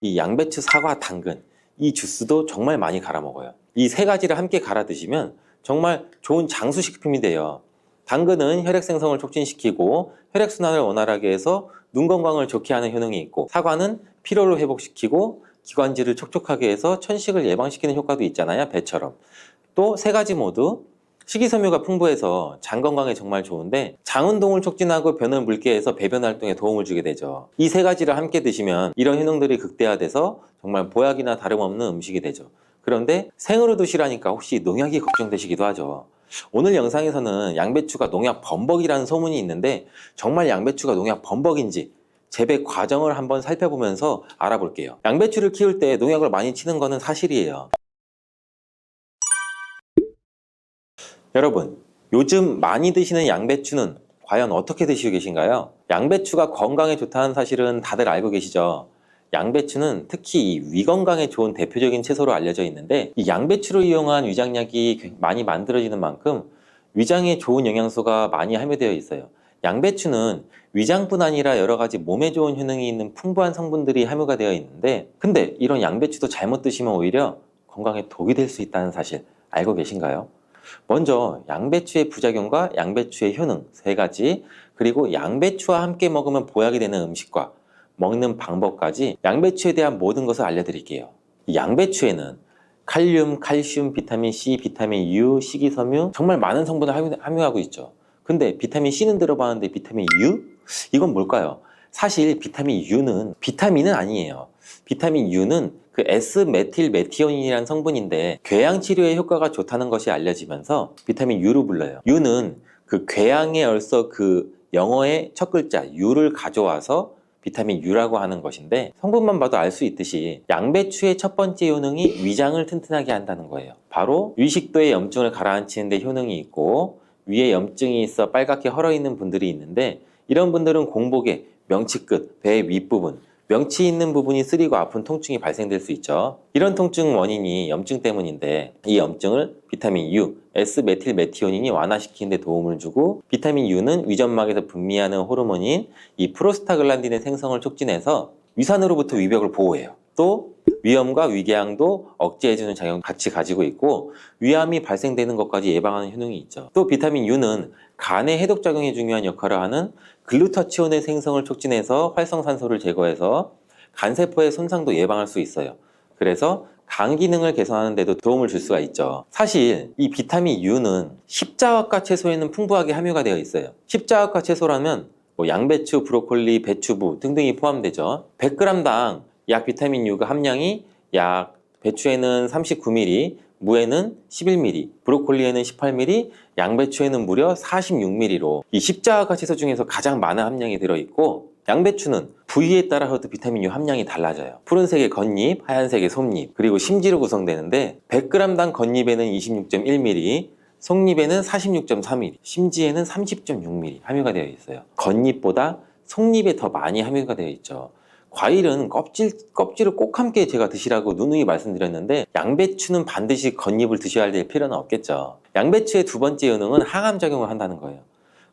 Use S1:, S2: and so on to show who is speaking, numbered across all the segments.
S1: 이 양배추, 사과, 당근, 이 주스도 정말 많이 갈아 먹어요. 이 세 가지를 함께 갈아 드시면 정말 좋은 장수식품이 돼요. 당근은 혈액 생성을 촉진시키고 혈액순환을 원활하게 해서 눈 건강을 좋게 하는 효능이 있고, 사과는 피로를 회복시키고 기관지를 촉촉하게 해서 천식을 예방시키는 효과도 있잖아요, 배처럼. 또 세 가지 모두 식이섬유가 풍부해서 장 건강에 정말 좋은데, 장 운동을 촉진하고 변을 묽게 해서 배변 활동에 도움을 주게 되죠. 이 세 가지를 함께 드시면 이런 효능들이 극대화돼서 정말 보약이나 다름없는 음식이 되죠. 그런데 생으로 드시라니까 혹시 농약이 걱정되시기도 하죠. 오늘 영상에서는 양배추가 농약 범벅이라는 소문이 있는데, 정말 양배추가 농약 범벅인지 재배 과정을 한번 살펴보면서 알아볼게요. 양배추를 키울 때 농약을 많이 치는 거는 사실이에요. 여러분, 요즘 많이 드시는 양배추는 과연 어떻게 드시고 계신가요? 양배추가 건강에 좋다는 사실은 다들 알고 계시죠? 양배추는 특히 위 건강에 좋은 대표적인 채소로 알려져 있는데, 이 양배추를 이용한 위장약이 많이 만들어지는 만큼 위장에 좋은 영양소가 많이 함유되어 있어요. 양배추는 위장뿐 아니라 여러 가지 몸에 좋은 효능이 있는 풍부한 성분들이 함유가 되어 있는데, 근데 이런 양배추도 잘못 드시면 오히려 건강에 독이 될 수 있다는 사실 알고 계신가요? 먼저 양배추의 부작용과 양배추의 효능 세 가지, 그리고 양배추와 함께 먹으면 보약이 되는 음식과 먹는 방법까지 양배추에 대한 모든 것을 알려드릴게요. 이 양배추에는 칼륨, 칼슘, 비타민 C, 비타민 U, 식이섬유, 정말 많은 성분을 함유하고 있죠. 근데 비타민 C는 들어봤는데 비타민 U? 이건 뭘까요? 사실 비타민 U는 비타민은 아니에요. 비타민 U는 그 S메틸메티오닌이라는 성분인데, 궤양 치료에 효과가 좋다는 것이 알려지면서 비타민 U로 불러요. U는 그 궤양에 얼서 그 영어의 첫 글자 U를 가져와서 비타민 U라고 하는 것인데, 성분만 봐도 알 수 있듯이 양배추의 첫 번째 효능이 위장을 튼튼하게 한다는 거예요. 바로 위식도의 염증을 가라앉히는 데 효능이 있고, 위에 염증이 있어 빨갛게 헐어있는 분들이 있는데, 이런 분들은 공복에 명치 끝, 배 윗부분, 명치 있는 부분이 쓰리고 아픈 통증이 발생될 수 있죠. 이런 통증 원인이 염증 때문인데, 이 염증을 비타민 U, S메틸메티오닌이 완화시키는 데 도움을 주고, 비타민 U는 위점막에서 분비하는 호르몬인 이 프로스타글란딘의 생성을 촉진해서 위산으로부터 위벽을 보호해요. 또 위염과 위궤양도 억제해주는 작용을 같이 가지고 있고, 위암이 발생되는 것까지 예방하는 효능이 있죠. 또 비타민 U는 간의 해독작용에 중요한 역할을 하는 글루타치온의 생성을 촉진해서 활성산소를 제거해서 간세포의 손상도 예방할 수 있어요. 그래서 간 기능을 개선하는 데도 도움을 줄 수가 있죠. 사실 이 비타민 U는 십자화과 채소에는 풍부하게 함유가 되어 있어요. 십자화과 채소라면 뭐 양배추, 브로콜리, 배추부 등등이 포함되죠. 100g당 약 비타민 U가 함량이 약 배추에는 39mg, 무에는 11mg, 브로콜리에는 18mg, 양배추에는 무려 46mg로 이 십자화과 채소 중에서 가장 많은 함량이 들어있고, 양배추는 부위에 따라서도 비타민 U 함량이 달라져요. 푸른색의 겉잎, 하얀색의 속잎, 그리고 심지로 구성되는데 100g당 겉잎에는 26.1mg, 속잎에는 46.3mg, 심지에는 30.6mg 함유가 되어 있어요. 겉잎보다 속잎에 더 많이 함유가 되어 있죠. 과일은 껍질을 꼭 함께 제가 드시라고 누누이 말씀드렸는데, 양배추는 반드시 겉잎을 드셔야 될 필요는 없겠죠. 양배추의 두 번째 효능은 항암작용을 한다는 거예요.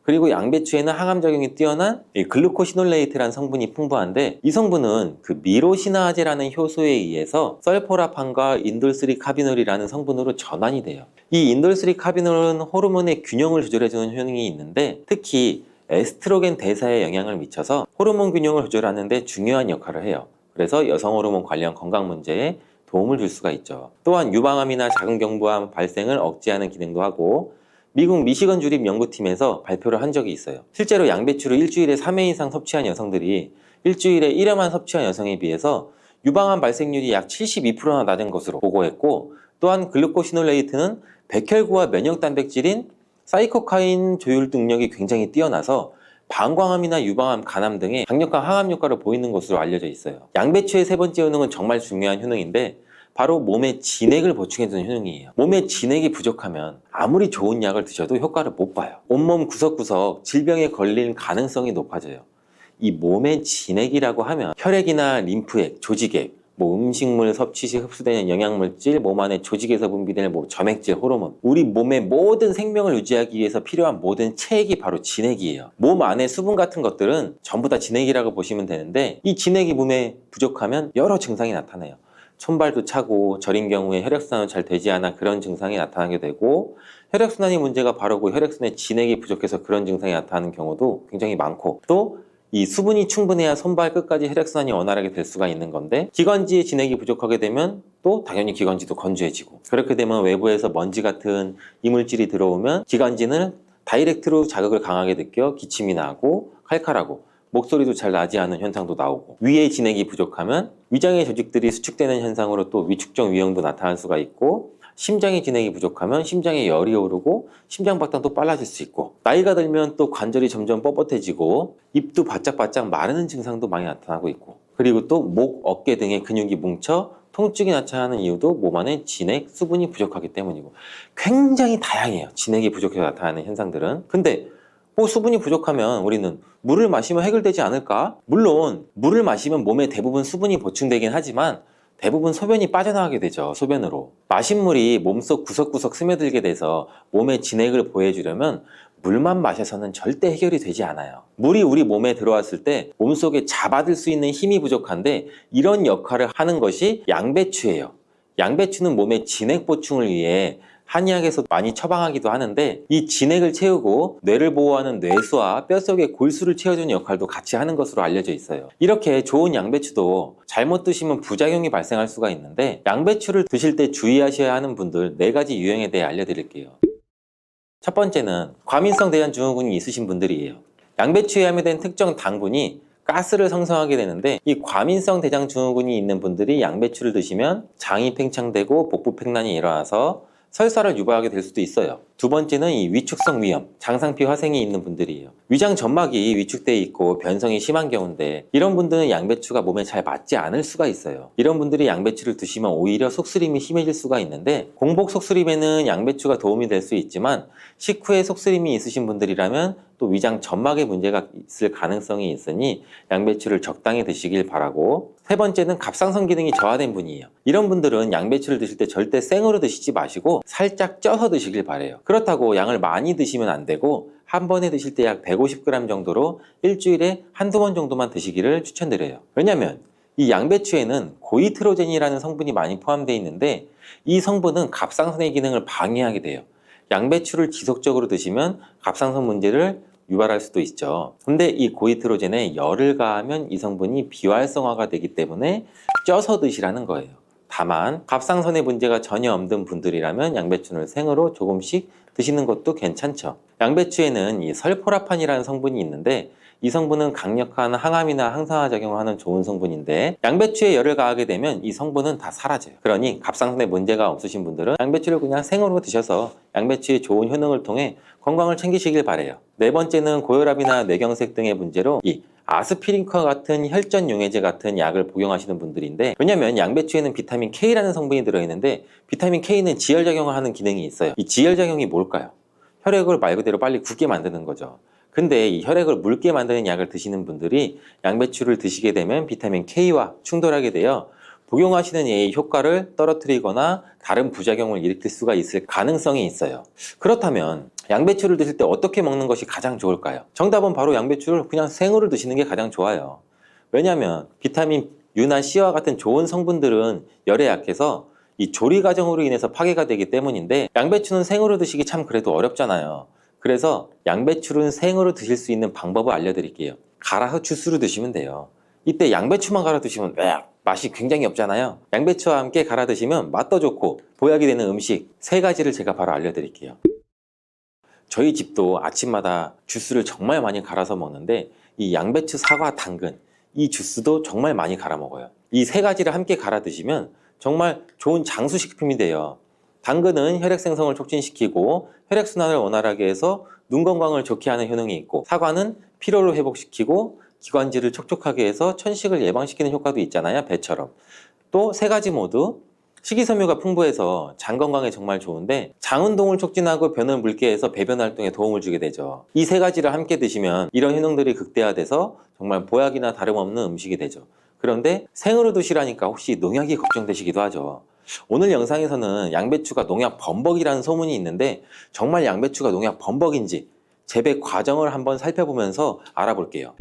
S1: 그리고 양배추에는 항암작용이 뛰어난 글루코시놀레이트라는 성분이 풍부한데, 이 성분은 그 미로시나아제라는 효소에 의해서 설포라판과 인돌3카비놀이라는 성분으로 전환이 돼요. 이 인돌3카비놀은 호르몬의 균형을 조절해주는 효능이 있는데, 특히 에스트로겐 대사에 영향을 미쳐서 호르몬 균형을 조절하는 데 중요한 역할을 해요. 그래서 여성 호르몬 관련 건강 문제에 도움을 줄 수가 있죠. 또한 유방암이나 자궁경부암 발생을 억제하는 기능도 하고, 미국 미시건 주립 연구팀에서 발표를 한 적이 있어요. 실제로 양배추를 일주일에 3회 이상 섭취한 여성들이 일주일에 1회만 섭취한 여성에 비해서 유방암 발생률이 약 72%나 낮은 것으로 보고했고, 또한 글루코시놀레이트는 백혈구와 면역 단백질인 사이코카인 조율 능력이 굉장히 뛰어나서 방광암이나 유방암, 간암 등의 강력한 항암 효과를 보이는 것으로 알려져 있어요. 양배추의 세 번째 효능은 정말 중요한 효능인데, 바로 몸에 진액을 보충해주는 효능이에요. 몸에 진액이 부족하면 아무리 좋은 약을 드셔도 효과를 못 봐요. 온몸 구석구석 질병에 걸릴 가능성이 높아져요. 이 몸의 진액이라고 하면 혈액이나 림프액, 조직액, 뭐 음식물 섭취 시 흡수되는 영양물질, 몸 안에 조직에서 분비되는 뭐 점액질, 호르몬, 우리 몸의 모든 생명을 유지하기 위해서 필요한 모든 체액이 바로 진액이에요. 몸 안에 수분 같은 것들은 전부 다 진액이라고 보시면 되는데, 이 진액이 몸에 부족하면 여러 증상이 나타나요. 손발도 차고, 저린 경우에 혈액순환이 잘 되지 않아 그런 증상이 나타나게 되고, 혈액순환이 문제가 바로고 혈액순환에 진액이 부족해서 그런 증상이 나타나는 경우도 굉장히 많고, 또 이 수분이 충분해야 손발 끝까지 혈액순환이 원활하게 될 수가 있는 건데, 기관지에 진액이 부족하게 되면 또 당연히 기관지도 건조해지고, 그렇게 되면 외부에서 먼지 같은 이물질이 들어오면 기관지는 다이렉트로 자극을 강하게 느껴 기침이 나고 칼칼하고 목소리도 잘 나지 않은 현상도 나오고, 위에 진액이 부족하면 위장의 조직들이 수축되는 현상으로 또 위축적 위염도 나타날 수가 있고, 심장의 진액이 부족하면 심장에 열이 오르고 심장박동도 빨라질 수 있고, 나이가 들면 또 관절이 점점 뻣뻣해지고 입도 바짝바짝 마르는 증상도 많이 나타나고 있고, 그리고 또 목, 어깨 등의 근육이 뭉쳐 통증이 나타나는 이유도 몸 안에 진액, 수분이 부족하기 때문이고, 굉장히 다양해요. 진액이 부족해서 나타나는 현상들은. 근데 뭐 수분이 부족하면 우리는 물을 마시면 해결되지 않을까? 물론 물을 마시면 몸에 대부분 수분이 보충되긴 하지만 대부분 소변이 빠져나가게 되죠. 소변으로. 마신 물이 몸속 구석구석 스며들게 돼서 몸에 진액을 보해주려면 물만 마셔서는 절대 해결이 되지 않아요. 물이 우리 몸에 들어왔을 때 몸속에 잡아들 수 있는 힘이 부족한데, 이런 역할을 하는 것이 양배추예요. 양배추는 몸의 진액 보충을 위해 한의학에서 많이 처방하기도 하는데, 이 진액을 채우고 뇌를 보호하는 뇌수와 뼛속의 골수를 채워주는 역할도 같이 하는 것으로 알려져 있어요. 이렇게 좋은 양배추도 잘못 드시면 부작용이 발생할 수가 있는데, 양배추를 드실 때 주의하셔야 하는 분들 4가지 유형에 대해 알려드릴게요. 첫 번째는 과민성 대장증후군이 있으신 분들이에요. 양배추에 함유된 특정 당분이 가스를 생성하게 되는데, 이 과민성 대장증후군이 있는 분들이 양배추를 드시면 장이 팽창되고 복부팽만이 일어나서 설사를 유발하게 될 수도 있어요. 두 번째는 이 위축성 위염, 장상피 화생이 있는 분들이에요. 위장 점막이 위축돼 있고 변성이 심한 경우인데, 이런 분들은 양배추가 몸에 잘 맞지 않을 수가 있어요. 이런 분들이 양배추를 드시면 오히려 속쓰림이 심해질 수가 있는데, 공복 속쓰림에는 양배추가 도움이 될 수 있지만 식후에 속쓰림이 있으신 분들이라면 또 위장 점막에 문제가 있을 가능성이 있으니 양배추를 적당히 드시길 바라고, 세 번째는 갑상선 기능이 저하된 분이에요. 이런 분들은 양배추를 드실 때 절대 생으로 드시지 마시고 살짝 쪄서 드시길 바래요. 그렇다고 양을 많이 드시면 안 되고, 한 번에 드실 때 약 150g 정도로 일주일에 한두 번 정도만 드시기를 추천드려요. 왜냐면 이 양배추에는 고이트로젠이라는 성분이 많이 포함되어 있는데, 이 성분은 갑상선의 기능을 방해하게 돼요. 양배추를 지속적으로 드시면 갑상선 문제를 유발할 수도 있죠. 근데 이 고이트로젠에 열을 가하면 이 성분이 비활성화가 되기 때문에 쪄서 드시라는 거예요. 다만 갑상선에 문제가 전혀 없는 분들이라면 양배추를 생으로 조금씩 드시는 것도 괜찮죠. 양배추에는 이 설포라판이라는 성분이 있는데, 이 성분은 강력한 항암이나 항산화 작용을 하는 좋은 성분인데, 양배추에 열을 가하게 되면 이 성분은 다 사라져요. 그러니 갑상선에 문제가 없으신 분들은 양배추를 그냥 생으로 드셔서 양배추의 좋은 효능을 통해 건강을 챙기시길 바래요. 네 번째는 고혈압이나 뇌경색 등의 문제로 이 아스피린과 같은 혈전 용해제 같은 약을 복용하시는 분들인데, 왜냐면 양배추에는 비타민 K라는 성분이 들어있는데, 비타민 K는 지혈작용을 하는 기능이 있어요. 이 지혈작용이 뭘까요? 혈액을 말 그대로 빨리 굳게 만드는 거죠. 근데 이 혈액을 묽게 만드는 약을 드시는 분들이 양배추를 드시게 되면 비타민 K와 충돌하게 되어 복용하시는 약의 효과를 떨어뜨리거나 다른 부작용을 일으킬 수가 있을 가능성이 있어요. 그렇다면 양배추를 드실 때 어떻게 먹는 것이 가장 좋을까요? 정답은 바로 양배추를 그냥 생으로 드시는 게 가장 좋아요. 왜냐하면 비타민 U나 C와 같은 좋은 성분들은 열에 약해서 이 조리 과정으로 인해서 파괴가 되기 때문인데, 양배추는 생으로 드시기 참 그래도 어렵잖아요. 그래서 양배추를 생으로 드실 수 있는 방법을 알려드릴게요. 갈아서 주스로 드시면 돼요. 이때 양배추만 갈아 드시면 맛이 굉장히 없잖아요. 양배추와 함께 갈아 드시면 맛도 좋고 보약이 되는 음식 3가지를 제가 바로 알려드릴게요. 저희 집도 아침마다 주스를 정말 많이 갈아서 먹는데, 이 양배추, 사과, 당근 이 주스도 정말 많이 갈아 먹어요. 이 3가지를 함께 갈아 드시면 정말 좋은 장수식품이 돼요. 당근은 혈액 생성을 촉진시키고 혈액순환을 원활하게 해서 눈 건강을 좋게 하는 효능이 있고, 사과는 피로를 회복시키고 기관지를 촉촉하게 해서 천식을 예방시키는 효과도 있잖아요, 배처럼. 또 3가지 모두 식이섬유가 풍부해서 장 건강에 정말 좋은데, 장 운동을 촉진하고 변을 묽게 해서 배변 활동에 도움을 주게 되죠. 이 3가지를 함께 드시면 이런 효능들이 극대화돼서 정말 보약이나 다름없는 음식이 되죠. 그런데 생으로 드시라니까 혹시 농약이 걱정되시기도 하죠. 오늘 영상에서는 양배추가 농약 범벅이라는 소문이 있는데 정말 양배추가 농약 범벅인지 재배 과정을 한번 살펴보면서 알아볼게요.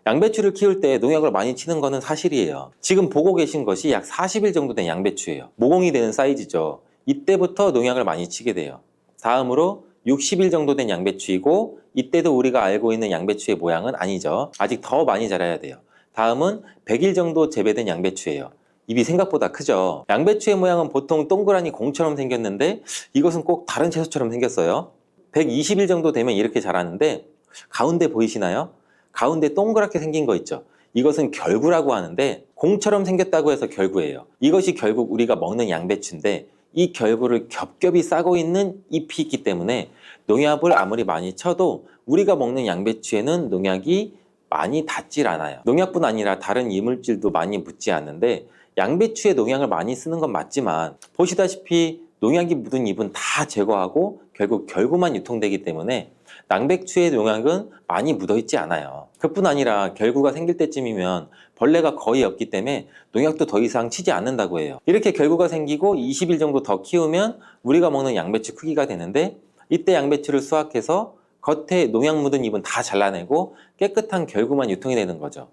S1: 양배추를 키울 때 농약을 많이 치는 것은 사실이에요. 지금 보고 계신 것이 약 40일 정도 된 양배추예요. 모공이 되는 사이즈죠. 이때부터 농약을 많이 치게 돼요. 다음으로 60일 정도 된 양배추이고 이때도 우리가 알고 있는 양배추의 모양은 아니죠. 아직 더 많이 자라야 돼요. 다음은 100일 정도 재배된 양배추예요. 입이 생각보다 크죠. 양배추의 모양은 보통 동그라니 공처럼 생겼는데 이것은 꼭 다른 채소처럼 생겼어요. 120일 정도 되면 이렇게 자라는데 가운데 보이시나요? 가운데 동그랗게 생긴 거 있죠. 이것은 결구라고 하는데 공처럼 생겼다고 해서 결구예요. 이것이 결국 우리가 먹는 양배추인데 이 결구를 겹겹이 싸고 있는 잎이 있기 때문에 농약을 아무리 많이 쳐도 우리가 먹는 양배추에는 농약이 많이 닿질 않아요. 농약뿐 아니라 다른 이물질도 많이 묻지 않는데 양배추에 농약을 많이 쓰는 건 맞지만 보시다시피 농약이 묻은 잎은 다 제거하고 결국 결구만 유통되기 때문에 양배추의 농약은 많이 묻어있지 않아요. 그뿐 아니라 결구가 생길 때쯤이면 벌레가 거의 없기 때문에 농약도 더 이상 치지 않는다고 해요. 이렇게 결구가 생기고 20일 정도 더 키우면 우리가 먹는 양배추 크기가 되는데 이때 양배추를 수확해서 겉에 농약 묻은 잎은 다 잘라내고 깨끗한 결구만 유통이 되는 거죠.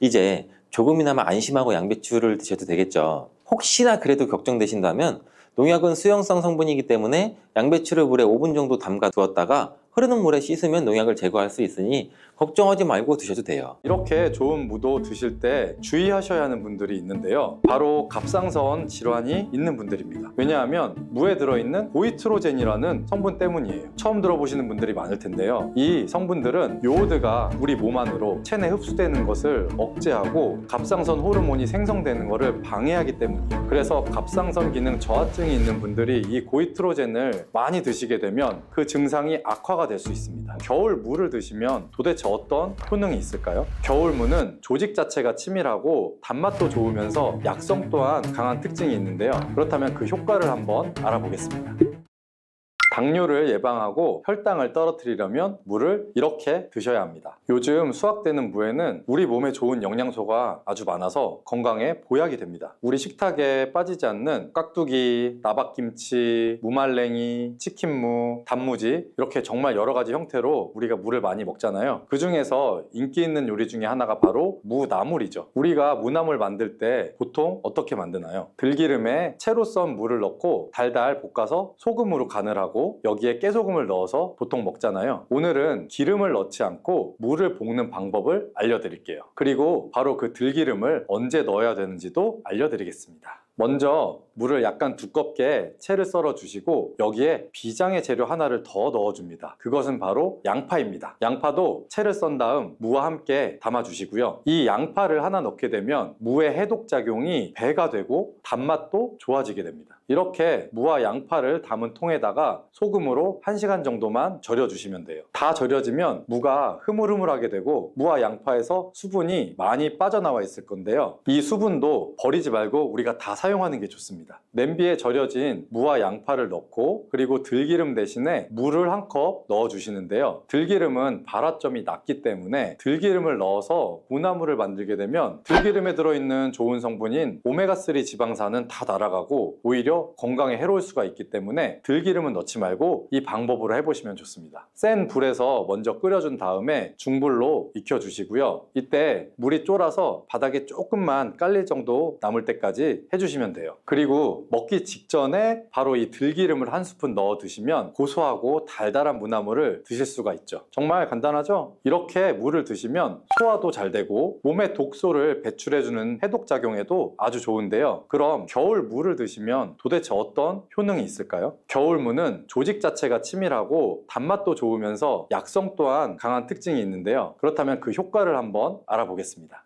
S1: 이제 조금이나마 안심하고 양배추를 드셔도 되겠죠. 혹시나 그래도 걱정되신다면 농약은 수용성 성분이기 때문에 양배추를 물에 5분 정도 담가 두었다가 흐르는 물에 씻으면 농약을 제거할 수 있으니 걱정하지 말고 드셔도 돼요.
S2: 이렇게 좋은 무도 드실 때 주의하셔야 하는 분들이 있는데요. 바로 갑상선 질환이 있는 분들입니다. 왜냐하면 무에 들어있는 고이트로젠이라는 성분 때문이에요. 처음 들어보시는 분들이 많을 텐데요. 이 성분들은 요오드가 우리 몸 안으로 체내 흡수되는 것을 억제하고 갑상선 호르몬이 생성되는 것을 방해하기 때문이에요. 그래서 갑상선 기능 저하증이 있는 분들이 이 고이트로젠을 많이 드시게 되면 그 증상이 악화가 될 수 있습니다. 겨울 무를 드시면 도대체 어떤 효능이 있을까요? 겨울무는 조직 자체가 치밀하고 단맛도 좋으면서 약성 또한 강한 특징이 있는데요. 그렇다면 그 효과를 한번 알아보겠습니다. 당뇨를 예방하고 혈당을 떨어뜨리려면 무를 이렇게 드셔야 합니다. 요즘 수확되는 무에는 우리 몸에 좋은 영양소가 아주 많아서 건강에 보약이 됩니다. 우리 식탁에 빠지지 않는 깍두기, 나박김치, 무말랭이, 치킨무, 단무지 이렇게 정말 여러 가지 형태로 우리가 무를 많이 먹잖아요. 그 중에서 인기 있는 요리 중에 하나가 바로 무나물이죠. 우리가 무나물 만들 때 보통 어떻게 만드나요? 들기름에 채로 썬 무를 넣고 달달 볶아서 소금으로 간을 하고 여기에 깨소금을 넣어서 보통 먹잖아요. 오늘은 기름을 넣지 않고 무를 볶는 방법을 알려드릴게요. 그리고 바로 그 들기름을 언제 넣어야 되는지도 알려드리겠습니다. 먼저 물을 약간 두껍게 채를 썰어 주시고 여기에 비장의 재료 하나를 더 넣어줍니다. 그것은 바로 양파입니다. 양파도 채를 썬 다음 무와 함께 담아 주시고요. 이 양파를 하나 넣게 되면 무의 해독작용이 배가 되고 단맛도 좋아지게 됩니다. 이렇게 무와 양파를 담은 통에다가 소금으로 1시간 정도만 절여 주시면 돼요. 다 절여지면 무가 흐물흐물하게 되고 무와 양파에서 수분이 많이 빠져나와 있을 건데요. 이 수분도 버리지 말고 우리가 다 사용하는 게 좋습니다. 냄비에 절여진 무와 양파를 넣고 그리고 들기름 대신에 물을 한 컵 넣어 주시는데요. 들기름은 발화점이 낮기 때문에 들기름을 넣어서 무나물을 만들게 되면 들기름에 들어있는 좋은 성분인 오메가3 지방산은 다 날아가고 오히려 건강에 해로울 수가 있기 때문에 들기름은 넣지 말고 이 방법으로 해보시면 좋습니다. 센 불에서 먼저 끓여준 다음에 중불로 익혀주시고요. 이때 물이 쫄아서 바닥에 조금만 깔릴 정도 남을 때까지 해주시면 돼요. 그리고 먹기 직전에 바로 이 들기름을 한 스푼 넣어 드시면 고소하고 달달한 무나물을 드실 수가 있죠. 정말 간단하죠? 이렇게 물을 드시면 소화도 잘 되고 몸의 독소를 배출해주는 해독작용에도 아주 좋은데요. 그럼 겨울 무를 드시면 도대체 어떤 효능이 있을까요? 겨울무는 조직 자체가 치밀하고 단맛도 좋으면서 약성 또한 강한 특징이 있는데요. 그렇다면 그 효과를 한번 알아보겠습니다.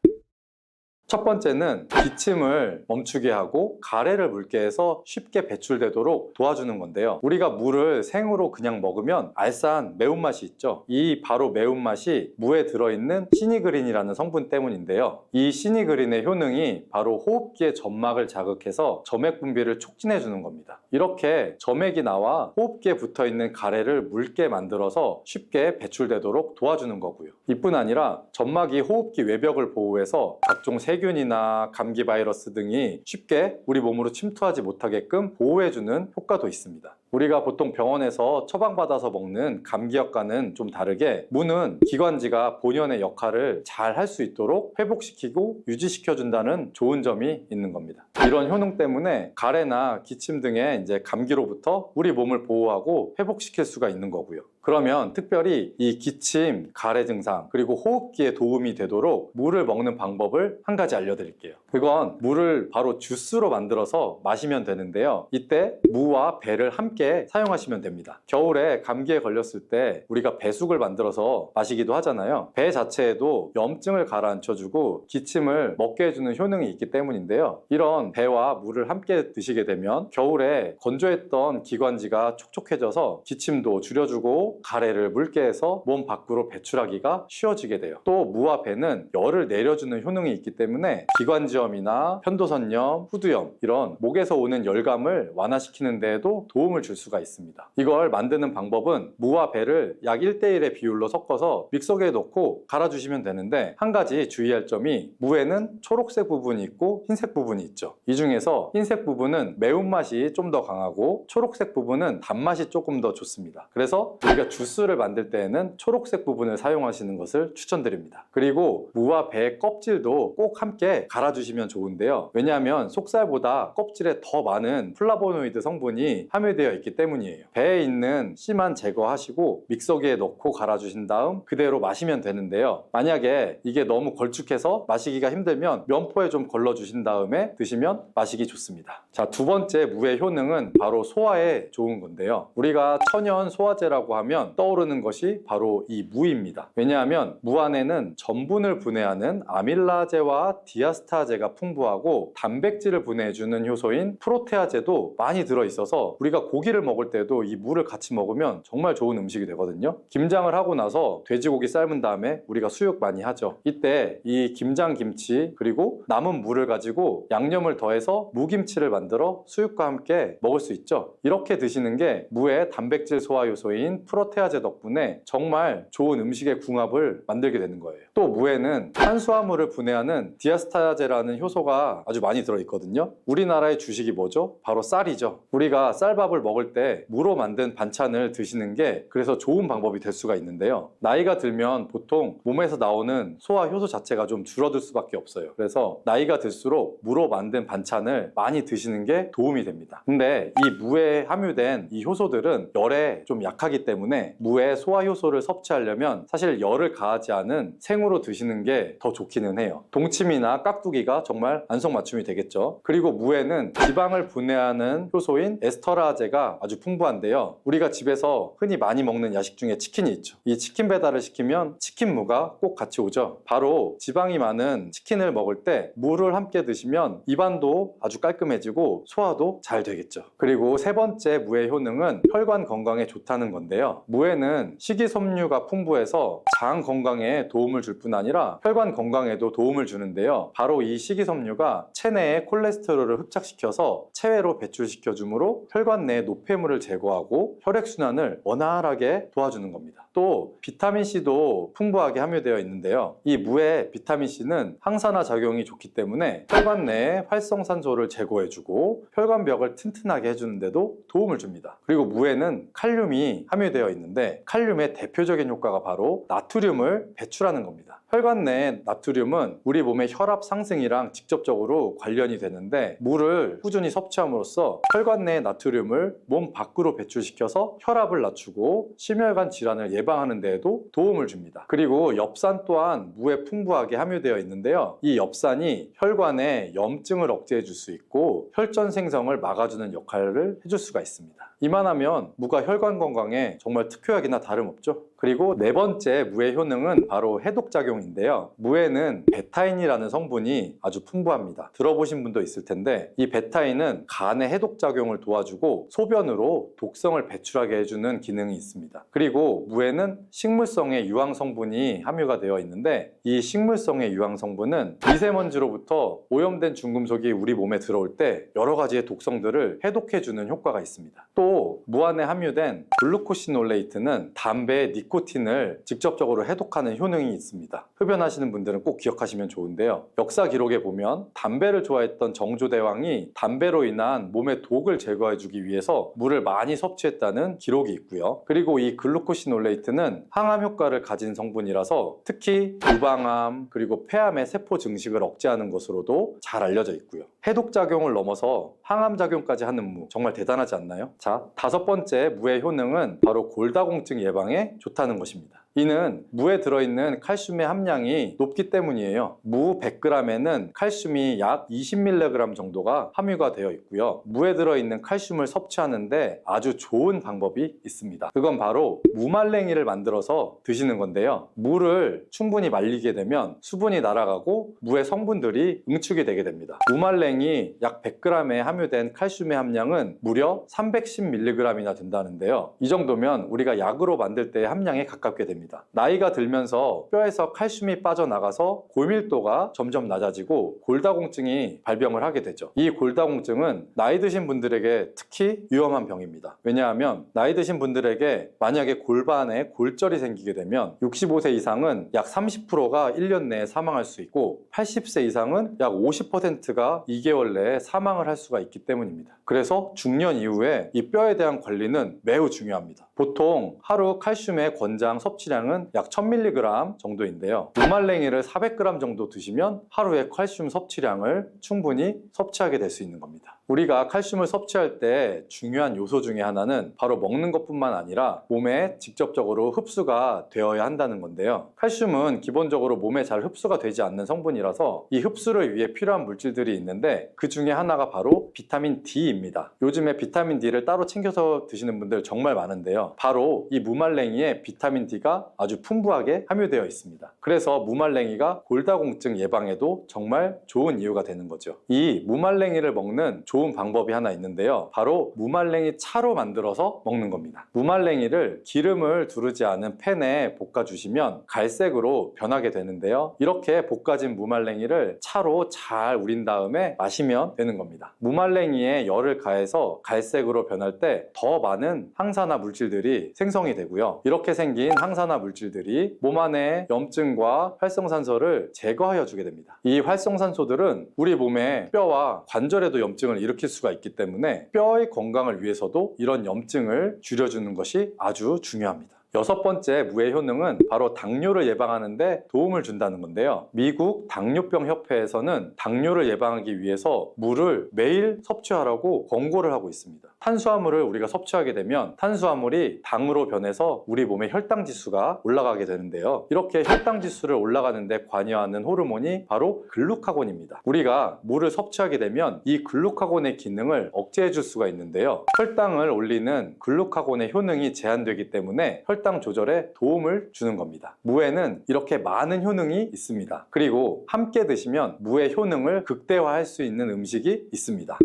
S2: 첫 번째는 기침을 멈추게 하고 가래를 묽게 해서 쉽게 배출되도록 도와주는 건데요. 우리가 무를 생으로 그냥 먹으면 알싸한 매운맛이 있죠. 이 바로 매운맛이 무에 들어있는 시니그린이라는 성분 때문인데요. 이 시니그린의 효능이 바로 호흡기의 점막을 자극해서 점액 분비를 촉진해 주는 겁니다. 이렇게 점액이 나와 호흡기에 붙어있는 가래를 묽게 만들어서 쉽게 배출되도록 도와주는 거고요. 이뿐 아니라 점막이 호흡기 외벽을 보호해서 각종 세균 세균이나 감기 바이러스 등이 쉽게 우리 몸으로 침투하지 못하게끔 보호해주는 효과도 있습니다. 우리가 보통 병원에서 처방받아서 먹는 감기약과는 좀 다르게 무는 기관지가 본연의 역할을 잘 할 수 있도록 회복시키고 유지시켜준다는 좋은 점이 있는 겁니다. 이런 효능 때문에 가래나 기침 등의 감기로부터 우리 몸을 보호하고 회복시킬 수가 있는 거고요. 그러면 특별히 이 기침, 가래 증상, 그리고 호흡기에 도움이 되도록 물을 먹는 방법을 한 가지 알려드릴게요. 그건 물을 바로 주스로 만들어서 마시면 되는데요. 이때 무와 배를 함께 사용하시면 됩니다. 겨울에 감기에 걸렸을 때 우리가 배숙을 만들어서 마시기도 하잖아요. 배 자체에도 염증을 가라앉혀주고 기침을 먹게 해주는 효능이 있기 때문인데요. 이런 배와 물을 함께 드시게 되면 겨울에 건조했던 기관지가 촉촉해져서 기침도 줄여주고 가래를 묽게 해서 몸 밖으로 배출하기가 쉬워지게 돼요. 또 무와 배는 열을 내려주는 효능이 있기 때문에 기관지염이나 편도선염, 후두염 이런 목에서 오는 열감을 완화시키는 데에도 도움을 줄 수가 있습니다. 이걸 만드는 방법은 무와 배를 약 1:1의 비율로 섞어서 믹서기에 넣고 갈아주시면 되는데 한 가지 주의할 점이 무에는 초록색 부분이 있고 흰색 부분이 있죠. 이 중에서 흰색 부분은 매운맛이 좀 더 강하고 초록색 부분은 단맛이 조금 더 좋습니다. 그래서 우리가 주스를 만들 때에는 초록색 부분을 사용하시는 것을 추천드립니다. 그리고 무와 배 껍질도 꼭 함께 갈아주시면 좋은데요. 왜냐하면 속살보다 껍질에 더 많은 플라보노이드 성분이 함유되어 있기 때문이에요. 배에 있는 씨만 제거하시고 믹서기에 넣고 갈아주신 다음 그대로 마시면 되는데요. 만약에 이게 너무 걸쭉해서 마시기가 힘들면 면포에 좀 걸러주신 다음에 드시면 마시기 좋습니다. 자, 두 번째 무의 효능은 바로 소화에 좋은 건데요. 우리가 천연 소화제라고 하면 떠오르는 것이 바로 이 무입니다. 왜냐하면 무 안에는 전분을 분해하는 아밀라제와 디아스타제가 풍부하고 단백질을 분해해주는 효소인 프로테아제도 많이 들어있어서 우리가 고기를 먹을 때도 이 무를 같이 먹으면 정말 좋은 음식이 되거든요. 김장을 하고 나서 돼지고기 삶은 다음에 우리가 수육 많이 하죠. 이때 이 김장김치 그리고 남은 무를 가지고 양념을 더해서 무김치를 만들어 수육과 함께 먹을 수 있죠. 이렇게 드시는 게 무의 단백질 소화 요소인 프로테아제 덕분에 정말 좋은 음식의 궁합을 만들게 되는 거예요. 또 무에는 탄수화물을 분해하는 디아스타제라는 효소가 아주 많이 들어있거든요. 우리나라의 주식이 뭐죠? 바로 쌀이죠. 우리가 쌀밥을 먹을 때 무로 만든 반찬을 드시는 게 그래서 좋은 방법이 될 수가 있는데요. 나이가 들면 보통 몸에서 나오는 소화 효소 자체가 좀 줄어들 수밖에 없어요. 그래서 나이가 들수록 무로 만든 반찬을 많이 드시는 게 도움이 됩니다. 근데 이 무에 함유된 이 효소들은 열에 좀 약하기 때문에 무의 소화 효소를 섭취하려면 사실 열을 가하지 않은 생으로 드시는 게 더 좋기는 해요. 동치미나 깍두기가 정말 안성맞춤이 되겠죠. 그리고 무에는 지방을 분해하는 효소인 에스터라제가 아주 풍부한데요. 우리가 집에서 흔히 많이 먹는 야식 중에 치킨이 있죠. 이 치킨 배달을 시키면 치킨무가 꼭 같이 오죠. 바로 지방이 많은 치킨을 먹을 때 무를 함께 드시면 입안도 아주 깔끔해지고 소화도 잘 되겠죠. 그리고 세 번째 무의 효능은 혈관 건강에 좋다는 건데요. 무에는 식이섬유가 풍부해서 장 건강에 도움을 줄 뿐 아니라 혈관 건강에도 도움을 주는데요. 바로 이 식이섬유가 체내의 콜레스테롤을 흡착시켜서 체외로 배출시켜 주므로 혈관 내 노폐물을 제거하고 혈액순환을 원활하게 도와주는 겁니다. 또 비타민C도 풍부하게 함유되어 있는데요. 이 무의 비타민C는 항산화 작용이 좋기 때문에 혈관 내의 활성산소를 제거해주고 혈관벽을 튼튼하게 해주는데도 도움을 줍니다. 그리고 무에는 칼륨이 함유되어 있는데 칼륨의 대표적인 효과가 바로 나트륨을 배출하는 겁니다. 혈관 내의 나트륨은 우리 몸의 혈압 상승이랑 직접적으로 관련이 되는데 무를 꾸준히 섭취함으로써 혈관 내의 나트륨을 몸 밖으로 배출시켜서 혈압을 낮추고 심혈관 질환을 예방하는 데에도 도움을 줍니다. 그리고 엽산 또한 무에 풍부하게 함유되어 있는데요. 이 엽산이 혈관의 염증을 억제해 줄 수 있고 혈전 생성을 막아주는 역할을 해줄 수가 있습니다. 이만하면 무가 혈관 건강에 정말 특효약이나 다름없죠. 그리고 네 번째 무의 효능은 바로 해독작용인데요. 무에는 베타인이라는 성분이 아주 풍부합니다. 들어보신 분도 있을 텐데 이 베타인은 간의 해독작용을 도와주고 소변으로 독성을 배출하게 해주는 기능이 있습니다. 그리고 무에는 식물성의 유황성분이 함유가 되어 있는데 이 식물성의 유황성분은 미세먼지로부터 오염된 중금속이 우리 몸에 들어올 때 여러 가지의 독성들을 해독해주는 효과가 있습니다. 또 무 안에 함유된 글루코시놀레이트는 담배의 니코틴을 직접적으로 해독하는 효능이 있습니다. 흡연하시는 분들은 꼭 기억하시면 좋은데요. 역사 기록에 보면 담배를 좋아했던 정조대왕이 담배로 인한 몸의 독을 제거해주기 위해서 물을 많이 섭취했다는 기록이 있고요. 그리고 이 글루코시놀레이트는 항암 효과를 가진 성분이라서 특히 유방암 그리고 폐암의 세포 증식을 억제하는 것으로도 잘 알려져 있고요. 해독 작용을 넘어서 항암 작용까지 하는 무, 정말 대단하지 않나요? 자, 5번째 무의 효능은 바로 골다공증 예방에 좋다는 것입니다. 이는 무에 들어있는 칼슘의 함량이 높기 때문이에요. 무 100g에는 칼슘이 약 20mg 정도가 함유가 되어 있고요. 무에 들어있는 칼슘을 섭취하는데 아주 좋은 방법이 있습니다. 그건 바로 무말랭이를 만들어서 드시는 건데요. 무를 충분히 말리게 되면 수분이 날아가고 무의 성분들이 응축이 되게 됩니다. 무말랭이 약 100g에 함유된 칼슘의 함량은 무려 310mg이나 된다는데요. 이 정도면 우리가 약으로 만들 때의 함량에 가깝게 됩니다. 나이가 들면서 뼈에서 칼슘이 빠져나가서 골밀도가 점점 낮아지고 골다공증이 발병을 하게 되죠. 이 골다공증은 나이 드신 분들에게 특히 위험한 병입니다. 왜냐하면 나이 드신 분들에게 만약에 골반에 골절이 생기게 되면 65세 이상은 약 30%가 1년 내에 사망할 수 있고 80세 이상은 약 50%가 2개월 내에 사망을 할 수가 있기 때문입니다. 그래서 중년 이후에 이 뼈에 대한 관리는 매우 중요합니다. 보통 하루 칼슘의 권장 섭취량은 약 1000mg 정도인데요. 무말랭이를 400g 정도 드시면 하루에 칼슘 섭취량을 충분히 섭취하게 될 수 있는 겁니다. 우리가 칼슘을 섭취할 때 중요한 요소 중에 하나는 바로 먹는 것뿐만 아니라 몸에 직접적으로 흡수가 되어야 한다는 건데요. 칼슘은 기본적으로 몸에 잘 흡수가 되지 않는 성분이라서 이 흡수를 위해 필요한 물질들이 있는데 그 중에 하나가 바로 비타민 D입니다. 요즘에 비타민 D를 따로 챙겨서 드시는 분들 정말 많은데요. 바로 이 무말랭이에 비타민 D가 아주 풍부하게 함유되어 있습니다. 그래서 무말랭이가 골다공증 예방에도 정말 좋은 이유가 되는 거죠. 이 무말랭이를 먹는 좋은 방법이 하나 있는데요. 바로 무말랭이 차로 만들어서 먹는 겁니다. 무말랭이를 기름을 두르지 않은 팬에 볶아주시면 갈색으로 변하게 되는데요. 이렇게 볶아진 무말랭이를 차로 잘 우린 다음에 마시면 되는 겁니다. 무말랭이에 열을 가해서 갈색으로 변할 때 더 많은 항산화 물질들이 생성이 되고요. 이렇게 생긴 항산화 물질들이 몸 안에 염증과 활성산소를 제거하여 주게 됩니다. 이 활성산소들은 우리 몸의 뼈와 관절에도 염증을 일으킬 수가 있기 때문에 뼈의 건강을 위해서도 이런 염증을 줄여주는 것이 아주 중요합니다. 6번째 무의 효능은 바로 당뇨를 예방하는 데 도움을 준다는 건데요. 미국 당뇨병 협회에서는 당뇨를 예방하기 위해서 물을 매일 섭취하라고 권고를 하고 있습니다. 탄수화물을 우리가 섭취하게 되면 탄수화물이 당으로 변해서 우리 몸의 혈당 지수가 올라가게 되는데요. 이렇게 혈당 지수를 올라가는 데 관여하는 호르몬이 바로 글루카곤입니다. 우리가 물을 섭취하게 되면 이 글루카곤의 기능을 억제해 줄 수가 있는데요. 혈당을 올리는 글루카곤의 효능이 제한되기 때문에 혈당 조절에 도움을 주는 겁니다. 무에는 이렇게 많은 효능이 있습니다. 그리고 함께 드시면 무의 효능을 극대화할 수 있는 음식이 있습니다.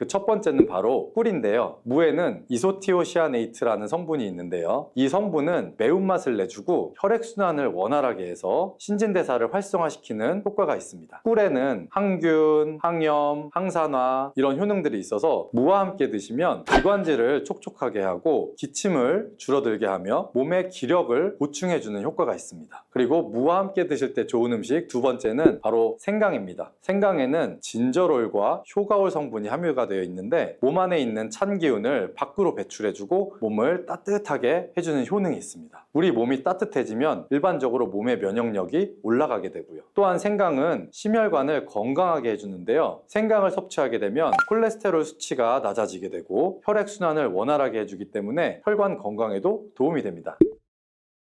S2: 그 첫 번째는 바로 꿀인데요. 무에는 이소티오시아네이트라는 성분이 있는데요. 이 성분은 매운맛을 내주고 혈액순환을 원활하게 해서 신진대사를 활성화시키는 효과가 있습니다. 꿀에는 항균, 항염, 항산화 이런 효능들이 있어서 무와 함께 드시면 기관지를 촉촉하게 하고 기침을 줄어들게 하며 몸의 기력을 보충해주는 효과가 있습니다. 그리고 무와 함께 드실 때 좋은 음식 두 번째는 바로 생강입니다. 생강에는 진저롤과 효가올 성분이 함유가 되어 있는데 몸 안에 있는 찬 기운을 밖으로 배출해주고 몸을 따뜻하게 해주는 효능이 있습니다. 우리 몸이 따뜻해지면 일반적으로 몸의 면역력이 올라가게 되고요. 또한 생강은 심혈관을 건강하게 해주는데요. 생강을 섭취하게 되면 콜레스테롤 수치가 낮아지게 되고 혈액순환을 원활하게 해주기 때문에 혈관 건강에도 도움이 됩니다.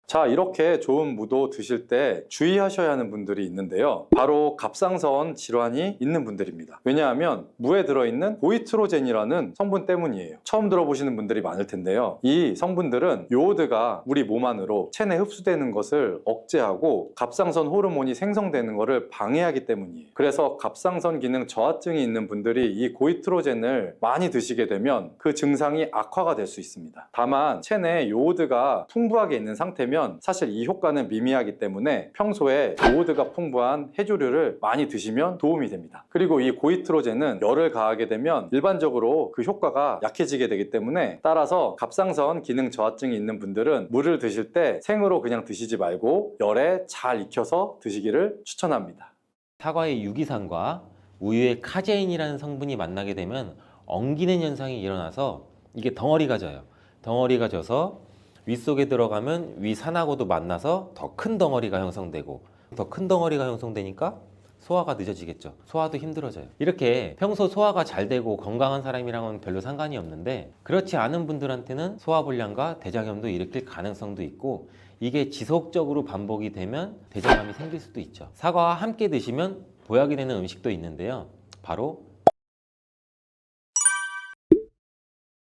S2: 자, 이렇게 좋은 무도 드실 때 주의하셔야 하는 분들이 있는데요. 바로 갑상선 질환이 있는 분들입니다. 왜냐하면 무에 들어있는 고이트로젠이라는 성분 때문이에요. 처음 들어보시는 분들이 많을 텐데요. 이 성분들은 요오드가 우리 몸 안으로 체내 흡수되는 것을 억제하고 갑상선 호르몬이 생성되는 것을 방해하기 때문이에요. 그래서 갑상선 기능 저하증이 있는 분들이 이 고이트로젠을 많이 드시게 되면 그 증상이 악화가 될 수 있습니다. 다만 체내에 요오드가 풍부하게 있는 상태면 되면 사실 이 효과는 미미하기 때문에 평소에 요오드가 풍부한 해조류를 많이 드시면 도움이 됩니다. 그리고 이 고이트로젠은 열을 가하게 되면 일반적으로 그 효과가 약해지게 되기 때문에, 따라서 갑상선 기능 저하증이 있는 분들은 물을 드실 때 생으로 그냥 드시지 말고 열에 잘 익혀서 드시기를 추천합니다.
S1: 사과의 유기산과 우유의 카제인이라는 성분이 만나게 되면 엉기는 현상이 일어나서 이게 덩어리가 져요. 덩어리가 져서 위 속에 들어가면 위 산하고도 만나서 더 큰 덩어리가 형성되고, 더 큰 덩어리가 형성되니까 소화가 늦어지겠죠. 소화도 힘들어져요. 이렇게 평소 소화가 잘 되고 건강한 사람이랑은 별로 상관이 없는데, 그렇지 않은 분들한테는 소화불량과 대장염도 일으킬 가능성도 있고, 이게 지속적으로 반복이 되면 대장암이 생길 수도 있죠. 사과와 함께 드시면 보약이 되는 음식도 있는데요. 바로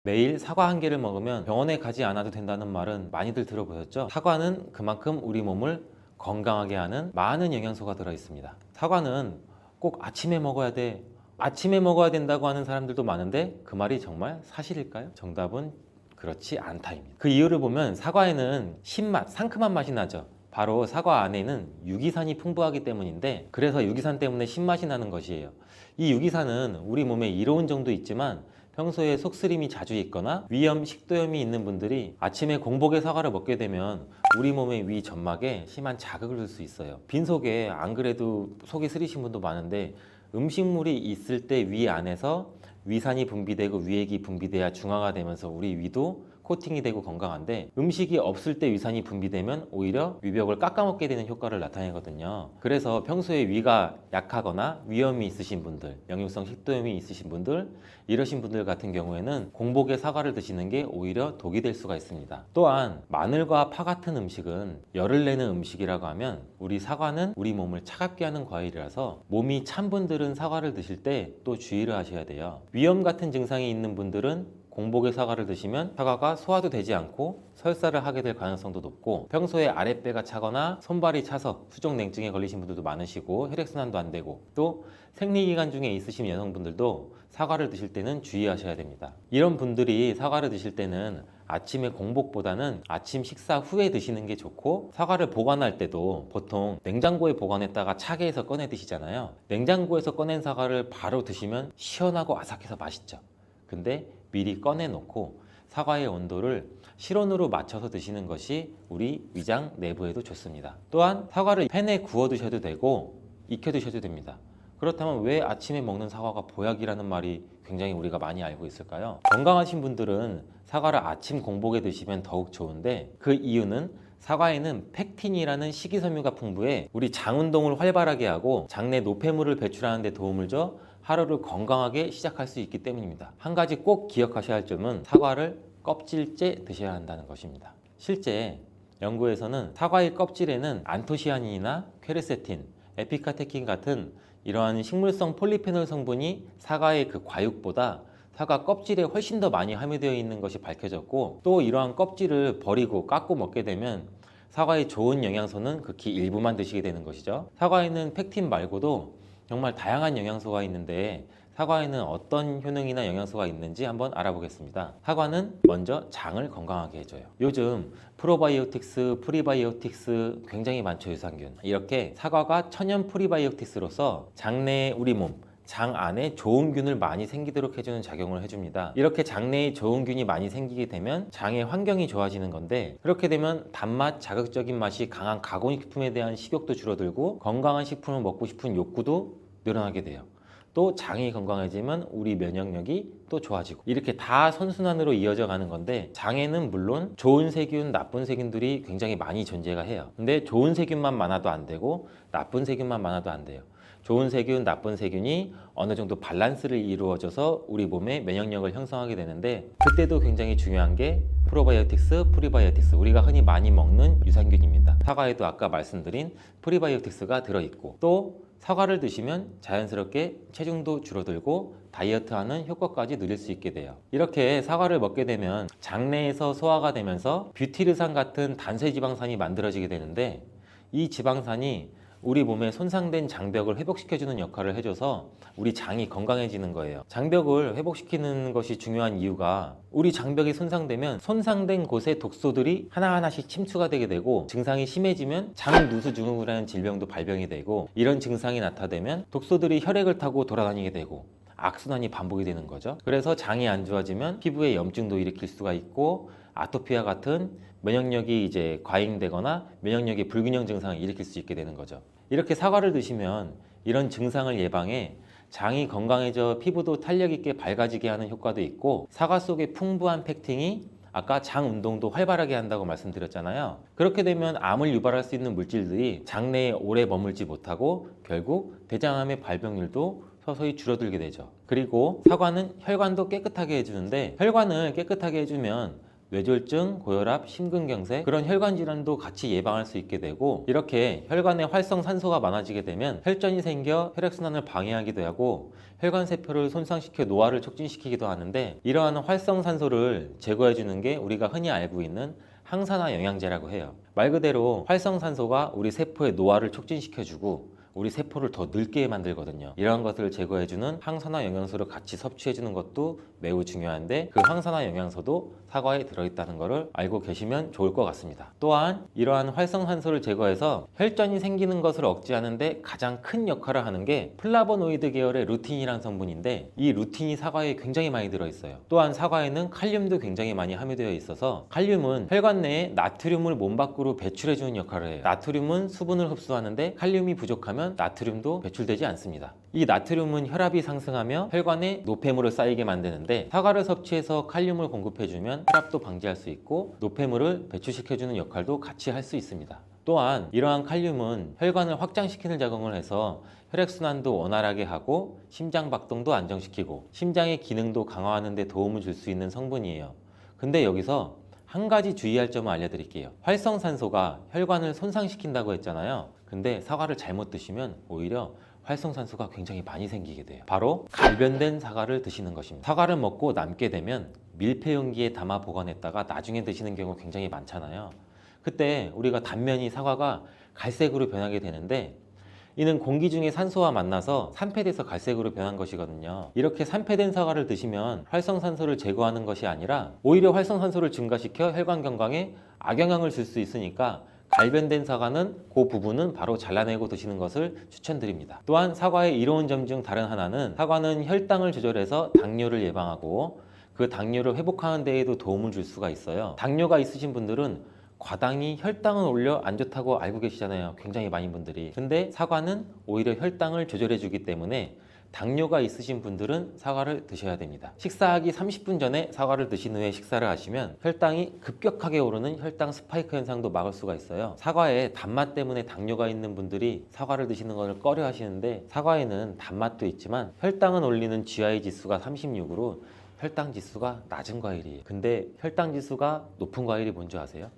S1: 매일 사과 한 개를 먹으면 병원에 가지 않아도 된다는 말은 많이들 들어보셨죠? 사과는 그만큼 우리 몸을 건강하게 하는 많은 영양소가 들어 있습니다. 사과는 꼭 아침에 먹어야 돼, 아침에 먹어야 된다고 하는 사람들도 많은데, 그 말이 정말 사실일까요? 정답은 그렇지 않다입니다. 그 이유를 보면 사과에는 신맛, 상큼한 맛이 나죠. 바로 사과 안에는 유기산이 풍부하기 때문인데, 그래서 유기산 때문에 신맛이 나는 것이에요. 이 유기산은 우리 몸에 이로운 정도 있지만 평소에 속쓰림이 자주 있거나 위염, 식도염이 있는 분들이 아침에 공복에 사과를 먹게 되면 우리 몸의 위 점막에 심한 자극을 줄 수 있어요. 빈속에 안 그래도 속이 쓰리신 분도 많은데, 음식물이 있을 때 위 안에서 위산이 분비되고 위액이 분비돼야 중화가 되면서 우리 위도 코팅이 되고 건강한데, 음식이 없을 때 위산이 분비되면 오히려 위벽을 깎아먹게 되는 효과를 나타내거든요. 그래서 평소에 위가 약하거나 위염이 있으신 분들, 역류성 식도염이 있으신 분들, 이러신 분들 같은 경우에는 공복에 사과를 드시는 게 오히려 독이 될 수가 있습니다. 또한 마늘과 파 같은 음식은 열을 내는 음식이라고 하면, 우리 사과는 우리 몸을 차갑게 하는 과일이라서 몸이 찬 분들은 사과를 드실 때 또 주의를 하셔야 돼요. 위염 같은 증상이 있는 분들은 공복에 사과를 드시면 사과가 소화도 되지 않고 설사를 하게 될 가능성도 높고, 평소에 아랫배가 차거나 손발이 차서 수족냉증에 걸리신 분들도 많으시고, 혈액순환도 안 되고, 또 생리기간 중에 있으신 여성분들도 사과를 드실 때는 주의하셔야 됩니다. 이런 분들이 사과를 드실 때는 아침에 공복보다는 아침 식사 후에 드시는 게 좋고, 사과를 보관할 때도 보통 냉장고에 보관했다가 차게 해서 꺼내 드시잖아요. 냉장고에서 꺼낸 사과를 바로 드시면 시원하고 아삭해서 맛있죠. 근데 미리 꺼내놓고 사과의 온도를 실온으로 맞춰서 드시는 것이 우리 위장 내부에도 좋습니다. 또한 사과를 팬에 구워 드셔도 되고 익혀 드셔도 됩니다. 그렇다면 왜 아침에 먹는 사과가 보약이라는 말이 굉장히 우리가 많이 알고 있을까요? 건강하신 분들은 사과를 아침 공복에 드시면 더욱 좋은데, 그 이유는 사과에는 펙틴이라는 식이섬유가 풍부해 우리 장 운동을 활발하게 하고 장내 노폐물을 배출하는 데 도움을 줘 하루를 건강하게 시작할 수 있기 때문입니다. 한 가지 꼭 기억하셔야 할 점은 사과를 껍질째 드셔야 한다는 것입니다. 실제 연구에서는 사과의 껍질에는 안토시아닌이나 퀘르세틴, 에피카테킨 같은 이러한 식물성 폴리페놀 성분이 사과의 그 과육보다 사과 껍질에 훨씬 더 많이 함유되어 있는 것이 밝혀졌고, 또 이러한 껍질을 버리고 깎고 먹게 되면 사과의 좋은 영양소는 극히 일부만 드시게 되는 것이죠. 사과에는 펙틴 말고도 정말 다양한 영양소가 있는데, 사과에는 어떤 효능이나 영양소가 있는지 한번 알아보겠습니다. 사과는 먼저 장을 건강하게 해줘요. 요즘 프로바이오틱스, 프리바이오틱스 굉장히 많죠, 유산균. 이렇게 사과가 천연 프리바이오틱스로서 장내에 우리 몸, 장 안에 좋은 균을 많이 생기도록 해주는 작용을 해줍니다. 이렇게 장내에 좋은 균이 많이 생기게 되면 장의 환경이 좋아지는 건데, 그렇게 되면 단맛, 자극적인 맛이 강한 가공식품에 대한 식욕도 줄어들고 건강한 식품을 먹고 싶은 욕구도 늘어나게 돼요. 또 장이 건강해지면 우리 면역력이 또 좋아지고, 이렇게 다 선순환으로 이어져 가는 건데, 장에는 물론 좋은 세균, 나쁜 세균들이 굉장히 많이 존재가 해요. 근데 좋은 세균만 많아도 안 되고 나쁜 세균만 많아도 안 돼요. 좋은 세균, 나쁜 세균이 어느 정도 밸런스를 이루어져서 우리 몸에 면역력을 형성하게 되는데, 그때도 굉장히 중요한 게 프로바이오틱스, 프리바이오틱스, 우리가 흔히 많이 먹는 유산균입니다. 사과에도 아까 말씀드린 프리바이오틱스가 들어있고, 또 사과를 드시면 자연스럽게 체중도 줄어들고 다이어트하는 효과까지 누릴 수 있게 돼요. 이렇게 사과를 먹게 되면 장내에서 소화가 되면서 뷰티르산 같은 단쇄지방산이 만들어지게 되는데, 이 지방산이 우리 몸에 손상된 장벽을 회복시켜주는 역할을 해줘서 우리 장이 건강해지는 거예요. 장벽을 회복시키는 것이 중요한 이유가 우리 장벽이 손상되면 손상된 곳에 독소들이 하나하나씩 침투가 되게 되고 증상이 심해지면 장누수증후군이라는 질병도 발병이 되고 이런 증상이 나타나면 독소들이 혈액을 타고 돌아다니게 되고 악순환이 반복이 되는 거죠. 그래서 장이 안 좋아지면 피부에 염증도 일으킬 수가 있고 아토피와 같은 면역력이 이제 과잉되거나 면역력의 불균형 증상을 일으킬 수 있게 되는 거죠. 이렇게 사과를 드시면 이런 증상을 예방해 장이 건강해져 피부도 탄력 있게 밝아지게 하는 효과도 있고 사과 속의 풍부한 펙틴이 아까 장 운동도 활발하게 한다고 말씀드렸잖아요. 그렇게 되면 암을 유발할 수 있는 물질들이 장 내에 오래 머물지 못하고 결국 대장암의 발병률도 서서히 줄어들게 되죠. 그리고 사과는 혈관도 깨끗하게 해주는데 혈관을 깨끗하게 해주면 뇌졸중, 고혈압, 심근경색 그런 혈관 질환도 같이 예방할 수 있게 되고 이렇게 혈관에 활성산소가 많아지게 되면 혈전이 생겨 혈액순환을 방해하기도 하고 혈관 세포를 손상시켜 노화를 촉진시키기도 하는데 이러한 활성산소를 제거해 주는 게 우리가 흔히 알고 있는 항산화 영양제라고 해요. 말 그대로 활성산소가 우리 세포의 노화를 촉진시켜주고 우리 세포를 더 늙게 만들거든요. 이러한 것들을 제거해주는 항산화 영양소를 같이 섭취해주는 것도 매우 중요한데 그 항산화 영양소도 사과에 들어있다는 것을 알고 계시면 좋을 것 같습니다. 또한 이러한 활성산소를 제거해서 혈전이 생기는 것을 억제하는데 가장 큰 역할을 하는 게 플라보노이드 계열의 루틴이라는 성분인데 이 루틴이 사과에 굉장히 많이 들어있어요. 또한 사과에는 칼륨도 굉장히 많이 함유되어 있어서 칼륨은 혈관 내에 나트륨을 몸 밖으로 배출해주는 역할을 해요. 나트륨은 수분을 흡수하는데 칼륨이 부족하면 나트륨도 배출되지 않습니다. 이 나트륨은 혈압이 상승하며 혈관에 노폐물을 쌓이게 만드는데 사과를 섭취해서 칼륨을 공급해주면 혈압도 방지할 수 있고 노폐물을 배출시켜주는 역할도 같이 할 수 있습니다. 또한 이러한 칼륨은 혈관을 확장시키는 작용을 해서 혈액순환도 원활하게 하고 심장박동도 안정시키고 심장의 기능도 강화하는 데 도움을 줄 수 있는 성분이에요. 근데 여기서 한 가지 주의할 점을 알려드릴게요. 활성산소가 혈관을 손상시킨다고 했잖아요. 근데 사과를 잘못 드시면 오히려 활성산소가 굉장히 많이 생기게 돼요. 바로 갈변된 사과를 드시는 것입니다. 사과를 먹고 남게 되면 밀폐 용기에 담아 보관했다가 나중에 드시는 경우 굉장히 많잖아요. 그때 우리가 단면이 사과가 갈색으로 변하게 되는데 이는 공기 중에 산소와 만나서 산패돼서 갈색으로 변한 것이거든요. 이렇게 산패된 사과를 드시면 활성산소를 제거하는 것이 아니라 오히려 활성산소를 증가시켜 혈관 건강에 악영향을 줄 수 있으니까 갈변된 사과는 그 부분은 바로 잘라내고 드시는 것을 추천드립니다. 또한 사과의 이로운 점 중 다른 하나는 사과는 혈당을 조절해서 당뇨를 예방하고 그 당뇨를 회복하는 데에도 도움을 줄 수가 있어요. 당뇨가 있으신 분들은 과당이 혈당을 올려 안 좋다고 알고 계시잖아요. 굉장히 많은 분들이. 근데 사과는 오히려 혈당을 조절해 주기 때문에 당뇨가 있으신 분들은 사과를 드셔야 됩니다. 식사하기 30분 전에 사과를 드신 후에 식사를 하시면 혈당이 급격하게 오르는 혈당 스파이크 현상도 막을 수가 있어요. 사과에 단맛 때문에 당뇨가 있는 분들이 사과를 드시는 것을 꺼려 하시는데 사과에는 단맛도 있지만 혈당은 올리는 GI 지수가 36으로 혈당 지수가 낮은 과일이에요. 근데 혈당 지수가 높은 과일이 뭔지 아세요?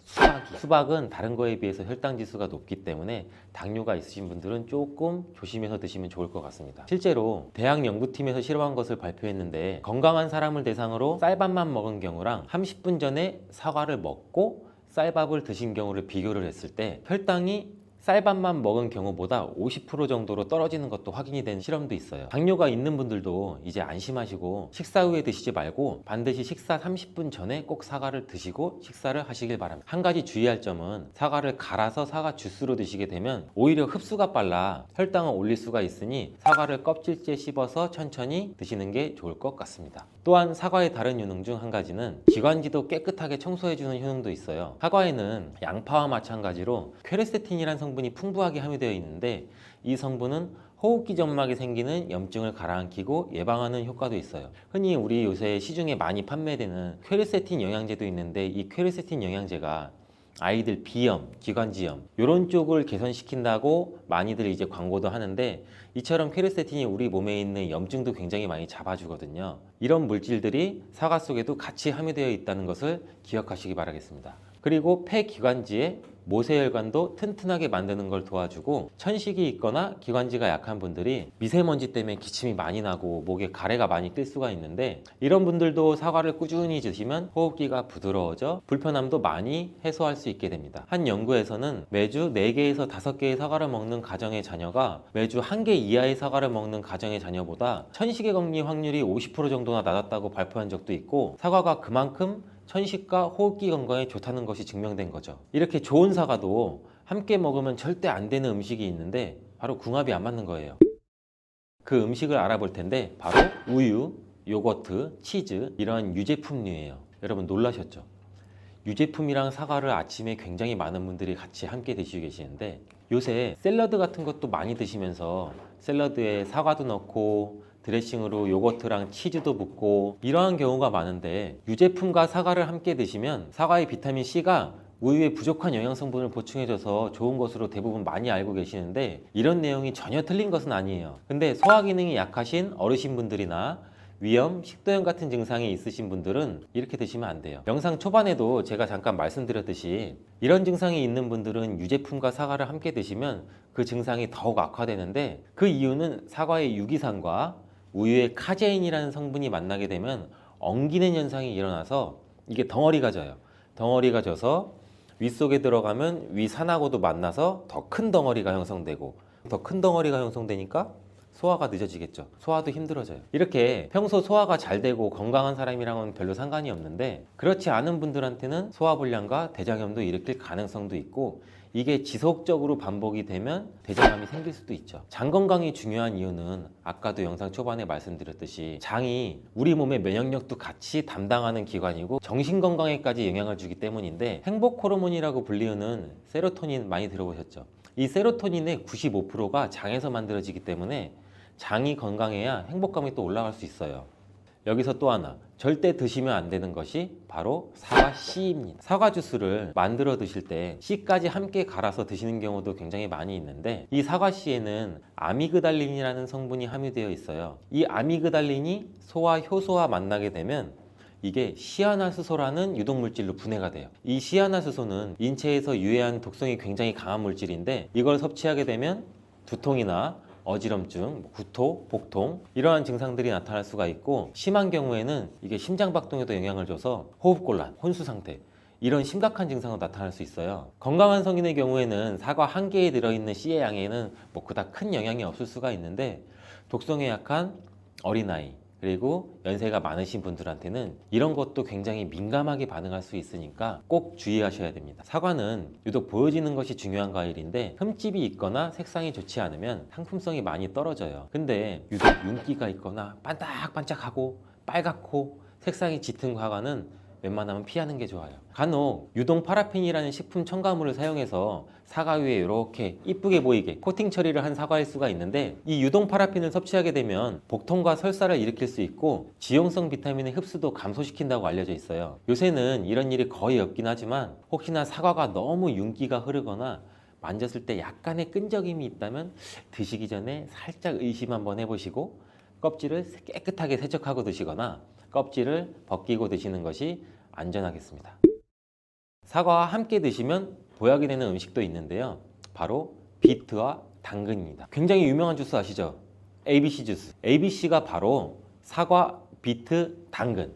S1: 수박은 다른 거에 비해서 혈당 지수가 높기 때문에 당뇨가 있으신 분들은 조금 조심해서 드시면 좋을 것 같습니다. 실제로 대학 연구팀에서 실험한 것을 발표했는데 건강한 사람을 대상으로 쌀밥만 먹은 경우랑 30분 전에 사과를 먹고 쌀밥을 드신 경우를 비교를 했을 때 혈당이 쌀밥만 먹은 경우보다 50% 정도로 떨어지는 것도 확인이 된 실험도 있어요. 당뇨가 있는 분들도 이제 안심하시고 식사 후에 드시지 말고 반드시 식사 30분 전에 꼭 사과를 드시고 식사를 하시길 바랍니다. 한 가지 주의할 점은 사과를 갈아서 사과 주스로 드시게 되면 오히려 흡수가 빨라 혈당을 올릴 수가 있으니 사과를 껍질째 씹어서 천천히 드시는 게 좋을 것 같습니다. 또한 사과의 다른 효능 중 한 가지는 기관지도 깨끗하게 청소해주는 효능도 있어요. 사과에는 양파와 마찬가지로 퀘르세틴이라는 성분이 풍부하게 함유되어 있는데 이 성분은 호흡기 점막에 생기는 염증을 가라앉히고 예방하는 효과도 있어요. 흔히 우리 요새 시중에 많이 판매되는 퀘르세틴 영양제도 있는데 이 퀘르세틴 영양제가 아이들 비염, 기관지염 이런 쪽을 개선시킨다고 많이들 이제 광고도 하는데 이처럼 퀘르세틴이 우리 몸에 있는 염증도 굉장히 많이 잡아주거든요. 이런 물질들이 사과 속에도 같이 함유되어 있다는 것을 기억하시기 바라겠습니다. 그리고 폐기관지의 모세혈관도 튼튼하게 만드는 걸 도와주고, 천식이 있거나 기관지가 약한 분들이 미세먼지 때문에 기침이 많이 나고 목에 가래가 많이 낄 수가 있는데, 이런 분들도 사과를 꾸준히 드시면 호흡기가 부드러워져 불편함도 많이 해소할 수 있게 됩니다. 한 연구에서는 매주 4개에서 5개의 사과를 먹는 가정의 자녀가 매주 1개 이하의 사과를 먹는 가정의 자녀보다 천식에 걸릴 확률이 50% 정도나 낮았다고 발표한 적도 있고, 사과가 그만큼 천식과 호흡기 건강에 좋다는 것이 증명된 거죠. 이렇게 좋은 사과도 함께 먹으면 절대 안 되는 음식이 있는데 바로 궁합이 안 맞는 거예요. 그 음식을 알아볼 텐데 바로 우유, 요거트, 치즈, 이런 유제품류예요. 여러분 놀라셨죠? 유제품이랑 사과를 아침에 굉장히 많은 분들이 같이 함께 드시고 계시는데, 요새 샐러드 같은 것도 많이 드시면서 샐러드에 사과도 넣고 드레싱으로 요거트랑 치즈도 붓고 이러한 경우가 많은데, 유제품과 사과를 함께 드시면 사과의 비타민C가 우유의 부족한 영양 성분을 보충해줘서 좋은 것으로 대부분 많이 알고 계시는데, 이런 내용이 전혀 틀린 것은 아니에요. 근데 소화 기능이 약하신 어르신분들이나 위염, 식도염 같은 증상이 있으신 분들은 이렇게 드시면 안 돼요. 영상 초반에도 제가 잠깐 말씀드렸듯이 이런 증상이 있는 분들은 유제품과 사과를 함께 드시면 그 증상이 더욱 악화되는데, 그 이유는 사과의 유기산과 우유의 카제인이라는 성분이 만나게 되면 엉기는 현상이 일어나서 이게 덩어리가 져요. 덩어리가 져서 윗속에 들어가면 위산하고도 만나서 더 큰 덩어리가 형성되고, 더 큰 덩어리가 형성되니까 소화가 늦어지겠죠. 소화도 힘들어져요. 이렇게 평소 소화가 잘 되고 건강한 사람이랑은 별로 상관이 없는데, 그렇지 않은 분들한테는 소화불량과 대장염도 일으킬 가능성도 있고, 이게 지속적으로 반복이 되면 대장암이 생길 수도 있죠. 장 건강이 중요한 이유는 아까도 영상 초반에 말씀드렸듯이 장이 우리 몸의 면역력도 같이 담당하는 기관이고 정신 건강에까지 영향을 주기 때문인데, 행복 호르몬이라고 불리우는 세로토닌 많이 들어보셨죠? 이 세로토닌의 95%가 장에서 만들어지기 때문에 장이 건강해야 행복감이 또 올라갈 수 있어요. 여기서 또 하나, 절대 드시면 안 되는 것이 바로 사과 씨입니다. 사과 주스를 만들어 드실 때 씨까지 함께 갈아서 드시는 경우도 굉장히 많이 있는데, 이 사과 씨에는 아미그달린이라는 성분이 함유되어 있어요. 이 아미그달린이 소와 효소와 만나게 되면 이게 시아나수소라는 유독물질로 분해가 돼요. 이 시아나수소는 인체에서 유해한 독성이 굉장히 강한 물질인데, 이걸 섭취하게 되면 두통이나 어지럼증, 구토, 복통 이러한 증상들이 나타날 수가 있고, 심한 경우에는 이게 심장박동에도 영향을 줘서 호흡곤란, 혼수상태 이런 심각한 증상으로 나타날 수 있어요. 건강한 성인의 경우에는 사과 한 개에 들어있는 씨의 양에는 그닥 큰 영향이 없을 수가 있는데, 독성에 약한 어린아이 그리고 연세가 많으신 분들한테는 이런 것도 굉장히 민감하게 반응할 수 있으니까 꼭 주의하셔야 됩니다. 사과는 유독 보여지는 것이 중요한 과일인데, 흠집이 있거나 색상이 좋지 않으면 상품성이 많이 떨어져요. 근데 유독 윤기가 있거나 반짝반짝하고 빨갛고 색상이 짙은 사과는 웬만하면 피하는 게 좋아요. 간혹 유동 파라핀이라는 식품 첨가물을 사용해서 사과 위에 이렇게 이쁘게 보이게 코팅 처리를 한 사과일 수가 있는데, 이 유동 파라핀을 섭취하게 되면 복통과 설사를 일으킬 수 있고 지용성 비타민의 흡수도 감소시킨다고 알려져 있어요. 요새는 이런 일이 거의 없긴 하지만, 혹시나 사과가 너무 윤기가 흐르거나 만졌을 때 약간의 끈적임이 있다면 드시기 전에 살짝 의심 한번 해보시고 껍질을 깨끗하게 세척하고 드시거나 껍질을 벗기고 드시는 것이 안전하겠습니다. 사과와 함께 드시면 보약이 되는 음식도 있는데요, 바로 비트와 당근입니다. 굉장히 유명한 주스 아시죠? ABC 주스. ABC가 바로 사과, 비트, 당근,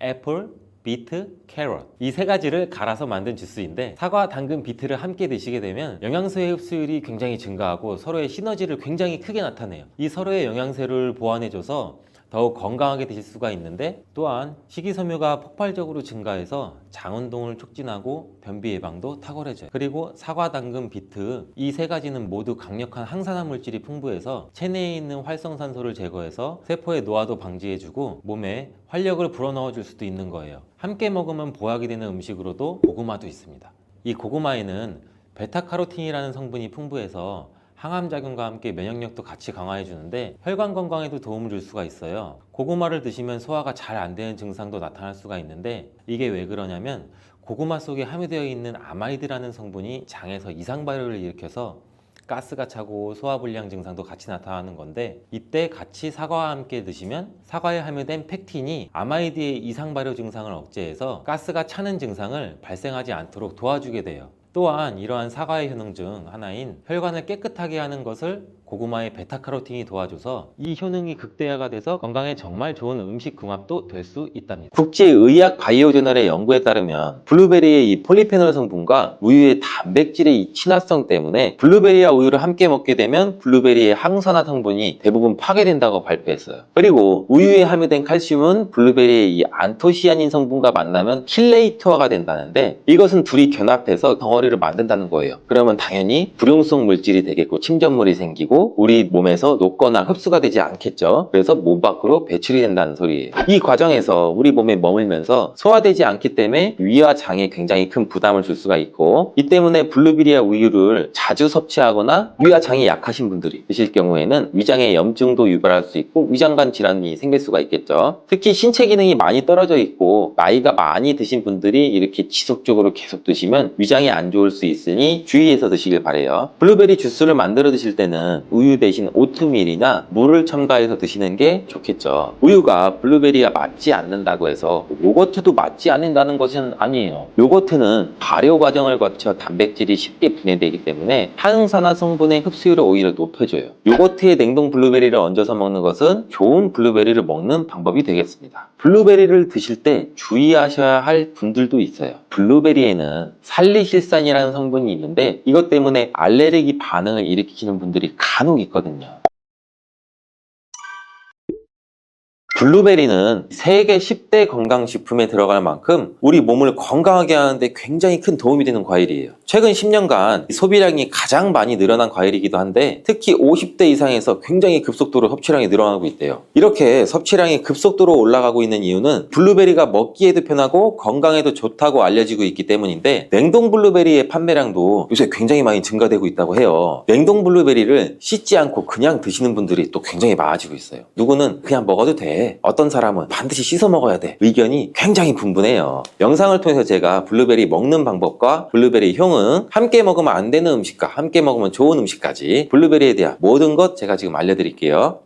S1: 애플, 비트, 캐럿 이 세 가지를 갈아서 만든 주스인데, 사과, 당근, 비트를 함께 드시게 되면 영양소의 흡수율이 굉장히 증가하고 서로의 시너지를 굉장히 크게 나타내요. 이 서로의 영양소를 보완해줘서 더욱 건강하게 드실 수가 있는데, 또한 식이섬유가 폭발적으로 증가해서 장운동을 촉진하고 변비 예방도 탁월해져요. 그리고 사과, 당근, 비트 이 세 가지는 모두 강력한 항산화 물질이 풍부해서 체내에 있는 활성산소를 제거해서 세포의 노화도 방지해주고 몸에 활력을 불어넣어 줄 수도 있는 거예요. 함께 먹으면 보약이 되는 음식으로도 고구마도 있습니다. 이 고구마에는 베타카로틴이라는 성분이 풍부해서 항암작용과 함께 면역력도 같이 강화해 주는데 혈관 건강에도 도움을 줄 수가 있어요. 고구마를 드시면 소화가 잘 안 되는 증상도 나타날 수가 있는데, 이게 왜 그러냐면 고구마 속에 함유되어 있는 아마이드라는 성분이 장에서 이상 발효를 일으켜서 가스가 차고 소화불량 증상도 같이 나타나는 건데, 이때 같이 사과와 함께 드시면 사과에 함유된 펙틴이 아마이드의 이상 발효 증상을 억제해서 가스가 차는 증상을 발생하지 않도록 도와주게 돼요. 또한 이러한 사과의 효능 중 하나인 혈관을 깨끗하게 하는 것을 고구마의 베타카로틴이 도와줘서 이 효능이 극대화가 돼서 건강에 정말 좋은 음식 궁합도 될 수 있답니다. 국제의학 바이오 저널의 연구에 따르면 블루베리의 이 폴리페놀 성분과 우유의 단백질의 이 친화성 때문에 블루베리와 우유를 함께 먹게 되면 블루베리의 항산화 성분이 대부분 파괴된다고 발표했어요. 그리고 우유에 함유된 칼슘은 블루베리의 이 안토시아닌 성분과 만나면 킬레이터화가 된다는데, 이것은 둘이 결합해서 덩어리를 만든다는 거예요. 그러면 당연히 불용성 물질이 되겠고 침전물이 생기고 우리 몸에서 녹거나 흡수가 되지 않겠죠. 그래서 몸 밖으로 배출이 된다는 소리예요. 이 과정에서 우리 몸에 머물면서 소화되지 않기 때문에 위와 장에 굉장히 큰 부담을 줄 수가 있고, 이 때문에 블루베리와 우유를 자주 섭취하거나 위와 장이 약하신 분들이 드실 경우에는 위장에 염증도 유발할 수 있고 위장관 질환이 생길 수가 있겠죠. 특히 신체 기능이 많이 떨어져 있고 나이가 많이 드신 분들이 이렇게 지속적으로 계속 드시면 위장에 안 좋을 수 있으니 주의해서 드시길 바래요. 블루베리 주스를 만들어 드실 때는 우유 대신 오트밀이나 물을 첨가해서 드시는 게 좋겠죠. 우유가 블루베리와 맞지 않는다고 해서 요거트도 맞지 않는다는 것은 아니에요. 요거트는 발효 과정을 거쳐 단백질이 쉽게 분해되기 때문에 항산화 성분의 흡수율을 오히려 높여줘요. 요거트에 냉동 블루베리를 얹어서 먹는 것은 좋은 블루베리를 먹는 방법이 되겠습니다. 블루베리를 드실 때 주의하셔야 할 분들도 있어요. 블루베리에는 살리실산이라는 성분이 있는데 이것 때문에 알레르기 반응을 일으키는 분들이 간혹 있거든요. 블루베리는 세계 10대 건강식품에 들어갈 만큼 우리 몸을 건강하게 하는데 굉장히 큰 도움이 되는 과일이에요. 최근 10년간 소비량이 가장 많이 늘어난 과일이기도 한데, 특히 50대 이상에서 굉장히 급속도로 섭취량이 늘어나고 있대요. 이렇게 섭취량이 급속도로 올라가고 있는 이유는 블루베리가 먹기에도 편하고 건강에도 좋다고 알려지고 있기 때문인데, 냉동 블루베리의 판매량도 요새 굉장히 많이 증가되고 있다고 해요. 냉동 블루베리를 씻지 않고 그냥 드시는 분들이 또 굉장히 많아지고 있어요. 누구는 그냥 먹어도 돼, 어떤 사람은 반드시 씻어 먹어야 돼, 의견이 굉장히 분분해요. 영상을 통해서 제가 블루베리 먹는 방법과 블루베리 효능, 함께 먹으면 안 되는 음식과 함께 먹으면 좋은 음식까지 블루베리에 대한 모든 것 제가 지금 알려드릴게요.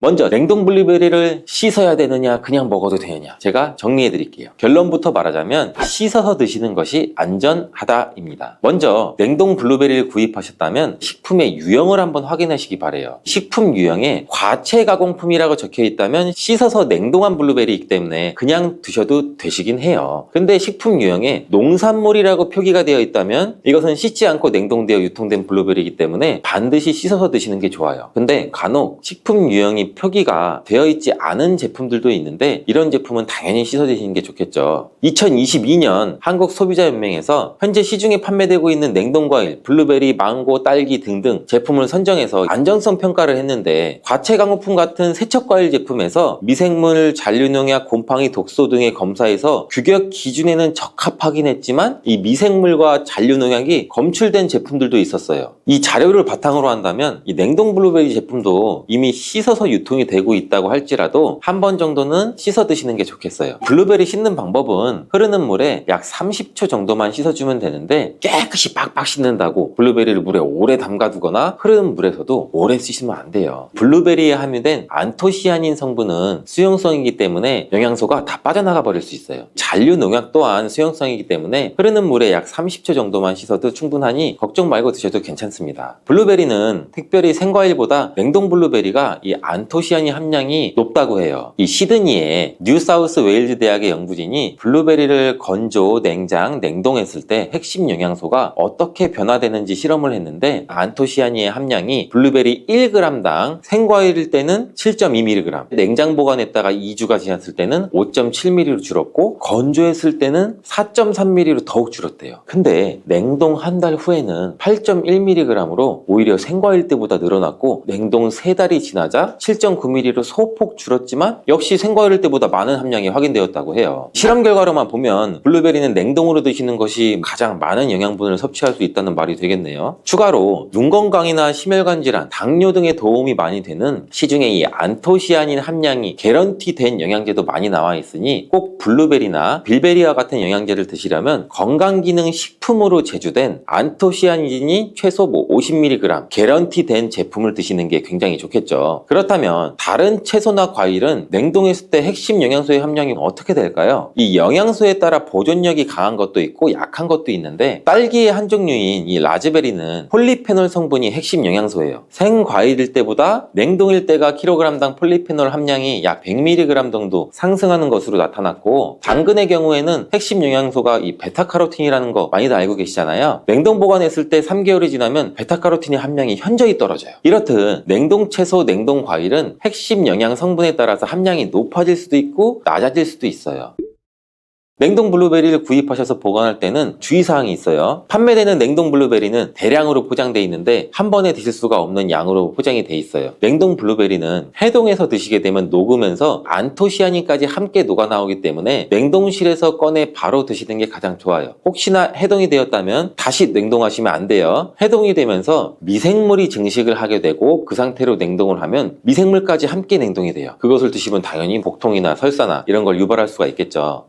S1: 먼저 냉동 블루베리를 씻어야 되느냐 그냥 먹어도 되느냐, 제가 정리해 드릴게요. 결론부터 말하자면 씻어서 드시는 것이 안전하다입니다. 먼저 냉동 블루베리를 구입하셨다면 식품의 유형을 한번 확인하시기 바래요. 식품 유형에 과체 가공품이라고 적혀 있다면 씻어서 냉동한 블루베리이기 때문에 그냥 드셔도 되시긴 해요. 근데 식품 유형에 농산물이라고 표기가 되어 있다면 이것은 씻지 않고 냉동되어 유통된 블루베리이기 때문에 반드시 씻어서 드시는 게 좋아요. 근데 간혹 식품 유형이 표기가 되어 있지 않은 제품들도 있는데 이런 제품은 당연히 씻어 드시는 게 좋겠죠. 2022년 한국소비자연맹에서 현재 시중에 판매되고 있는 냉동과일, 블루베리, 망고, 딸기 등등 제품을 선정해서 안전성 평가를 했는데, 과체 가공품 같은 세척과일 제품에서 미생물, 잔류농약, 곰팡이, 독소 등의 검사에서 규격 기준에는 적합하긴 했지만 이 미생물과 잔류농약이 검출된 제품들도 있었어요. 이 자료를 바탕으로 한다면 이 냉동 블루베리 제품도 이미 씻어서 유통이 되고 있다고 할지라도 한 번 정도는 씻어 드시는 게 좋겠어요. 블루베리 씻는 방법은 흐르는 물에 약 30초 정도만 씻어주면 되는데, 깨끗이 빡빡 씻는다고 블루베리를 물에 오래 담가두거나 흐르는 물에서도 오래 씻으면 안 돼요. 블루베리에 함유된 안토시아닌 성분은 수용성이기 때문에 영양소가 다 빠져나가 버릴 수 있어요. 잔류 농약 또한 수용성이기 때문에 흐르는 물에 약 30초 정도만 씻어도 충분하니 걱정 말고 드셔도 괜찮습니다. 블루베리는 특별히 생과일보다 냉동 블루베리가 이 안토시아닌 함량이 높다고 해요. 이 시드니의 뉴사우스 웨일즈 대학의 연구진이 블루베리를 건조, 냉장, 냉동했을 때 핵심 영양소가 어떻게 변화되는지 실험을 했는데, 안토시아닌의 함량이 블루베리 1g당 생과일일 때는 7.2mg, 냉장 보관했다가 2주가 지났을 때는 5.7mg로 줄었고 건조했을 때는 4.3mg로 더욱 줄었대요. 근데 냉동 한 달 후에는 8.1mg으로 오히려 생과일 때보다 늘어났고, 냉동 3달이 지나자 17.9mm로 소폭 줄었지만 역시 생과일일 때보다 많은 함량이 확인되었다고 해요. 실험 결과로만 보면 블루베리는 냉동으로 드시는 것이 가장 많은 영양분을 섭취할 수 있다는 말이 되겠네요. 추가로 눈 건강이나 심혈관 질환, 당뇨 등에 도움이 많이 되는 시중에 이 안토시아닌 함량이 개런티된 영양제도 많이 나와 있으니 꼭 블루베리나 빌베리와 같은 영양제를 드시려면 건강기능 식품으로 제조된 안토시아닌이 최소 50mg 개런티된 제품을 드시는 게 굉장히 좋겠죠. 그렇다면 다른 채소나 과일은 냉동했을 때 핵심 영양소의 함량이 어떻게 될까요? 이 영양소에 따라 보존력이 강한 것도 있고 약한 것도 있는데 딸기의 한 종류인 이 라즈베리는 폴리페놀 성분이 핵심 영양소예요. 생과일일 때보다 냉동일 때가 킬로그램당 폴리페놀 함량이 약 100mg 정도 상승하는 것으로 나타났고, 당근의 경우에는 핵심 영양소가 이 베타카로틴이라는 거 많이들 알고 계시잖아요. 냉동 보관했을 때 3개월이 지나면 베타카로틴의 함량이 현저히 떨어져요. 이렇듯 냉동 채소, 냉동 과일은 핵심 영양 성분에 따라서 함량이 높아질 수도 있고 낮아질 수도 있어요. 냉동 블루베리를 구입하셔서 보관할 때는 주의사항이 있어요. 판매되는 냉동 블루베리는 대량으로 포장되어 있는데 한 번에 드실 수가 없는 양으로 포장이 되어 있어요. 냉동 블루베리는 해동해서 드시게 되면 녹으면서 안토시아닌까지 함께 녹아 나오기 때문에 냉동실에서 꺼내 바로 드시는 게 가장 좋아요. 혹시나 해동이 되었다면 다시 냉동하시면 안 돼요. 해동이 되면서 미생물이 증식을 하게 되고 그 상태로 냉동을 하면 미생물까지 함께 냉동이 돼요. 그것을 드시면 당연히 복통이나 설사나 이런 걸 유발할 수가 있겠죠.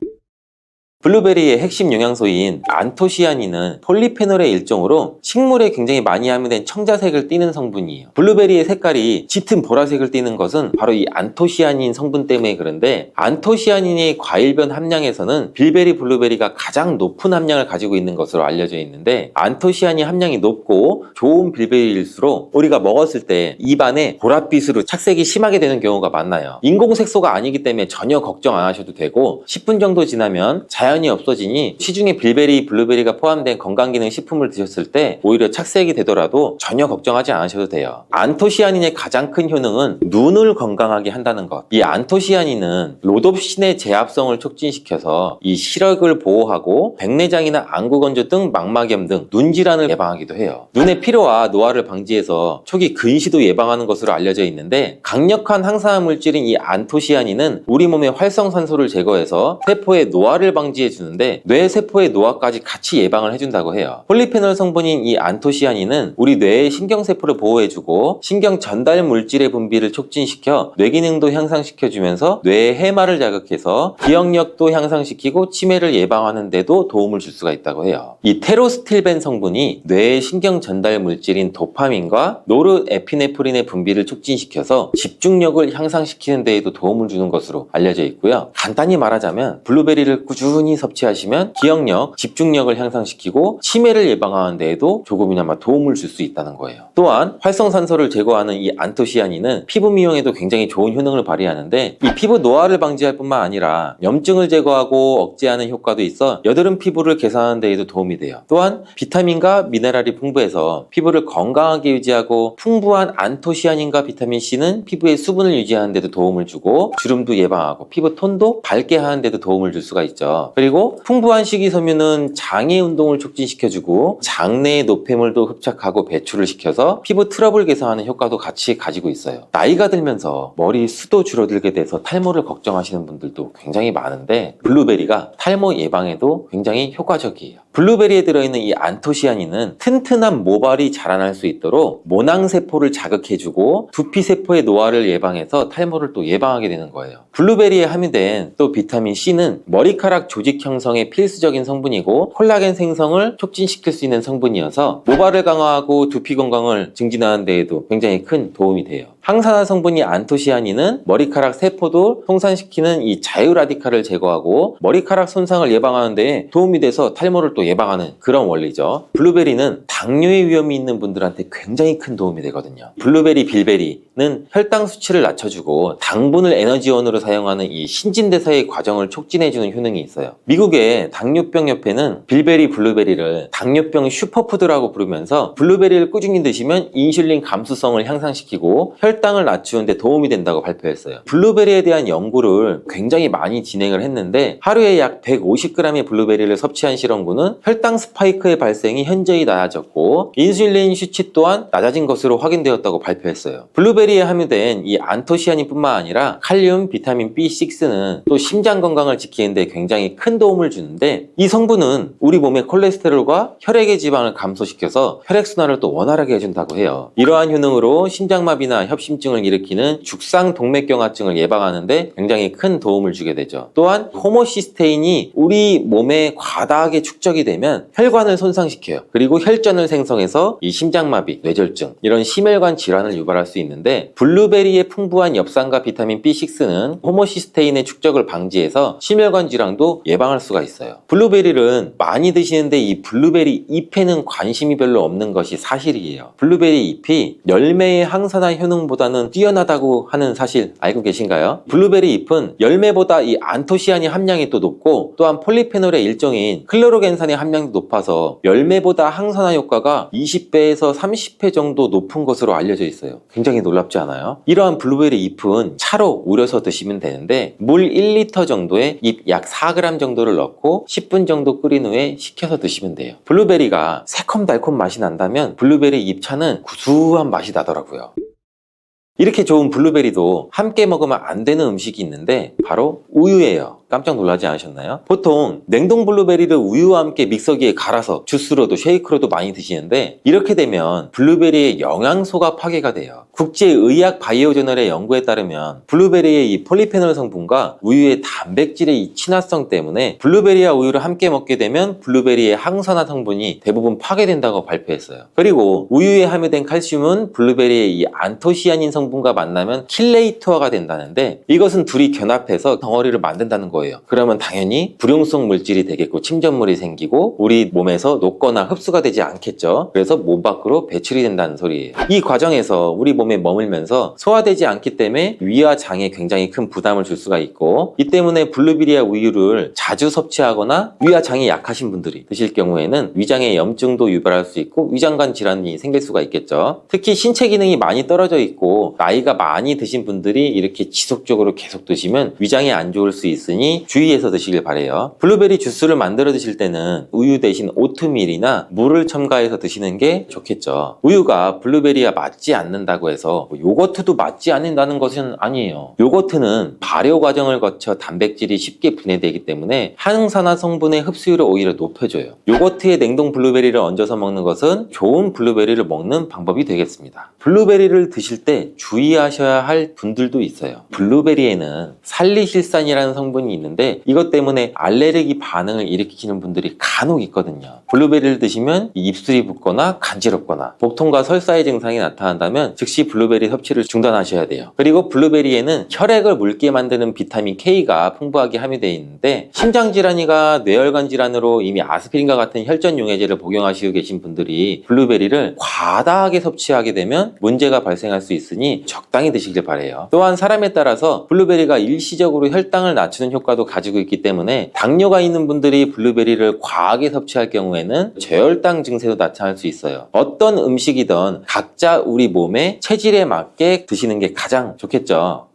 S1: 블루베리의 핵심 영양소인 안토시아닌은 폴리페놀의 일종으로 식물에 굉장히 많이 함유된 청자색을 띠는 성분이에요. 블루베리의 색깔이 짙은 보라색을 띠는 것은 바로 이 안토시아닌 성분 때문에 그런데, 안토시아닌의 과일변 함량에서는 빌베리, 블루베리가 가장 높은 함량을 가지고 있는 것으로 알려져 있는데, 안토시아닌 함량이 높고 좋은 빌베리일수록 우리가 먹었을 때 입안에 보랏빛으로 착색이 심하게 되는 경우가 많아요. 인공색소가 아니기 때문에 전혀 걱정 안 하셔도 되고 10분 정도 지나면 자연히 없어지니 시중에 빌베리, 블루베리가 포함된 건강기능 식품을 드셨을 때 오히려 착색이 되더라도 전혀 걱정하지 않으셔도 돼요. 안토시아닌의 가장 큰 효능은 눈을 건강하게 한다는 것. 이 안토시아닌은 로놉신의 제압성을 촉진시켜서 이 시력을 보호하고 백내장이나 안구건조 등 망막염 등 눈질환을 예방하기도 해요. 눈의 피로와 노화를 방지해서 초기 근시도 예방하는 것으로 알려져 있는데, 강력한 항산화 물질인 이 안토시아닌은 우리 몸의 활성산소를 제거해서 세포의 노화를 방지해 주는데 뇌 세포의 노화까지 같이 예방을 해준다고 해요. 폴리페놀 성분인 이 안토시아닌은 우리 뇌의 신경세포를 보호해주고 신경 전달 물질의 분비를 촉진시켜 뇌 기능도 향상시켜주면서 뇌의 해마를 자극해서 기억력도 향상시키고 치매를 예방하는 데도 도움을 줄 수가 있다고 해요. 이 테로스틸벤 성분이 뇌의 신경 전달 물질인 도파민과 노르에피네프린의 분비를 촉진시켜서 집중력을 향상시키는 데에도 도움을 주는 것으로 알려져 있고요. 간단히 말하자면 블루베리를 꾸준히 섭취하시면 기억력, 집중력을 향상시키고 치매를 예방하는 데에도 조금이나마 도움을 줄 수 있다는 거예요. 또한 활성산소를 제거하는 이 안토시아닌은 피부 미용에도 굉장히 좋은 효능을 발휘하는데, 이 피부 노화를 방지할 뿐만 아니라 염증을 제거하고 억제하는 효과도 있어 여드름 피부를 개선하는 데에도 도움이 돼요. 또한 비타민과 미네랄이 풍부해서 피부를 건강하게 유지하고, 풍부한 안토시아닌과 비타민C는 피부의 수분을 유지하는 데도 도움을 주고 주름도 예방하고 피부 톤도 밝게 하는 데도 도움을 줄 수가 있죠. 그리고 풍부한 식이섬유는 장의 운동을 촉진시켜주고 장내의 노폐물도 흡착하고 배출을 시켜서 피부 트러블 개선하는 효과도 같이 가지고 있어요. 나이가 들면서 머리 숱도 줄어들게 돼서 탈모를 걱정하시는 분들도 굉장히 많은데, 블루베리가 탈모 예방에도 굉장히 효과적이에요. 블루베리에 들어있는 이 안토시아닌은 튼튼한 모발이 자라날 수 있도록 모낭세포를 자극해주고 두피세포의 노화를 예방해서 탈모를 또 예방하게 되는 거예요. 블루베리에 함유된 또 비타민C는 머리카락 조직 형성에 필수적인 성분이고 콜라겐 생성을 촉진시킬 수 있는 성분이어서 모발을 강화하고 두피 건강을 증진하는 데에도 굉장히 큰 도움이 돼요. 항산화 성분이 안토시아닌은 머리카락 세포도 송산시키는 이 자유라디칼을 제거하고 머리카락 손상을 예방하는 데 도움이 돼서 탈모를 또 예방하는 그런 원리죠. 블루베리는 당뇨의 위험이 있는 분들한테 굉장히 큰 도움이 되거든요. 블루베리, 빌베리는 혈당 수치를 낮춰주고 당분을 에너지원으로 사용하는 이 신진대사의 과정을 촉진해주는 효능이 있어요. 미국의 당뇨병 협회는 빌베리, 블루베리를 당뇨병 슈퍼푸드라고 부르면서 블루베리를 꾸준히 드시면 인슐린 감수성을 향상시키고 혈당을 낮추는 데 도움이 된다고 발표했어요. 블루베리에 대한 연구를 굉장히 많이 진행을 했는데 하루에 약 150g의 블루베리를 섭취한 실험군은 혈당 스파이크의 발생이 현저히 낮아졌고 인슐린 수치 또한 낮아진 것으로 확인되었다고 발표했어요. 블루베리에 함유된 이 안토시아닌뿐만 아니라 칼륨, 비타민 B6는 또 심장 건강을 지키는 데 굉장히 큰 도움을 주는데 이 성분은 우리 몸의 콜레스테롤과 혈액의 지방을 감소시켜서 혈액순환을 또 원활하게 해준다고 해요. 이러한 효능으로 심장마비나 협심증을 일으키는 죽상동맥경화증을 예방하는 데 굉장히 큰 도움을 주게 되죠. 또한 호모시스테인이 우리 몸에 과다하게 축적이 되면 혈관을 손상시켜요. 그리고 혈전을 생성해서 이 심장마비, 뇌졸중 이런 심혈관 질환을 유발할 수 있는데 블루베리의 풍부한 엽산과 비타민 B6는 호모시스테인의 축적을 방지해서 심혈관 질환도 예방할 수가 있어요. 블루베리를 많이 드시는데 이 블루베리 잎에는 관심이 별로 없는 것이 사실이에요. 블루베리 잎이 열매의 항산화 효능보다는 뛰어나다고 하는 사실 알고 계신가요? 블루베리 잎은 열매보다 이 안토시아닌 함량이 또 높고 또한 폴리페놀의 일종인 클로로겐산의 함량도 높아서 열매보다 항산화 효과가 20배에서 30배 정도 높은 것으로 알려져 있어요. 굉장히 놀랍지 않아요? 이러한 블루베리 잎은 차로 우려서 드시면 되는데 물 1리터 정도에 잎 약 4g 정도를 넣고 10분 정도 끓인 후에 식혀서 드시면 돼요. 블루베리가 새콤달콤 맛이 난다면 블루베리 잎차는 구수한 맛이 나더라고요. 이렇게 좋은 블루베리도 함께 먹으면 안 되는 음식이 있는데 바로 우유예요. 깜짝 놀라지 않으셨나요? 보통 냉동 블루베리를 우유와 함께 믹서기에 갈아서 주스로도 쉐이크로도 많이 드시는데 이렇게 되면 블루베리의 영양소가 파괴가 돼요. 국제의학 바이오저널의 연구에 따르면 블루베리의 이 폴리페놀 성분과 우유의 단백질의 이 친화성 때문에 블루베리와 우유를 함께 먹게 되면 블루베리의 항산화 성분이 대부분 파괴된다고 발표했어요. 그리고 우유에 함유된 칼슘은 블루베리의 이 안토시아닌 성분과 만나면 킬레이트화가 된다는데 이것은 둘이 견합해서 덩어리를 만든다는 거예요. 그러면 당연히 불용성 물질이 되겠고 침전물이 생기고 우리 몸에서 녹거나 흡수가 되지 않겠죠. 그래서 몸 밖으로 배출이 된다는 소리예요. 이 과정에서 우리 몸에 머물면서 소화되지 않기 때문에 위와 장에 굉장히 큰 부담을 줄 수가 있고 이 때문에 블루베리와 우유를 자주 섭취하거나 위와 장이 약하신 분들이 드실 경우에는 위장에 염증도 유발할 수 있고 위장관 질환이 생길 수가 있겠죠. 특히 신체 기능이 많이 떨어져 있고 나이가 많이 드신 분들이 이렇게 지속적으로 계속 드시면 위장에 안 좋을 수 있으니 주의해서 드시길 바래요. 블루베리 주스를 만들어 드실 때는 우유 대신 오트밀이나 물을 첨가해서 드시는 게 좋겠죠. 우유가 블루베리와 맞지 않는다고 해서 요거트도 맞지 않는다는 것은 아니에요. 요거트는 발효 과정을 거쳐 단백질이 쉽게 분해되기 때문에 항산화 성분의 흡수율을 오히려 높여줘요. 요거트에 냉동 블루베리를 얹어서 먹는 것은 좋은 블루베리를 먹는 방법이 되겠습니다. 블루베리를 드실 때 주의하셔야 할 분들도 있어요. 블루베리에는 살리실산이라는 성분이 있는데 이것 때문에 알레르기 반응을 일으키는 분들이 간혹 있거든요. 블루베리를 드시면 입술이 붓거나 간지럽거나 복통과 설사의 증상이 나타난다면 즉시 블루베리 섭취를 중단하셔야 돼요. 그리고 블루베리에는 혈액을 묽게 만드는 비타민 K가 풍부하게 함유되어 있는데 심장질환이나 뇌혈관 질환으로 이미 아스피린과 같은 혈전 용해제를 복용하시고 계신 분들이 블루베리를 과다하게 섭취하게 되면 문제가 발생할 수 있으니 적당히 드시길 바래요. 또한 사람에 따라서 블루베리가 일시적으로 혈당을 낮추는 효과도 가지고 있기 때문에 당뇨가 있는 분들이 블루베리를 과하게 섭취할 경우에는 저혈당 증세도 나타날 수 있어요. 어떤 음식이든 각자 우리 몸의 체질에 맞게 드시는 게 가장 좋겠죠.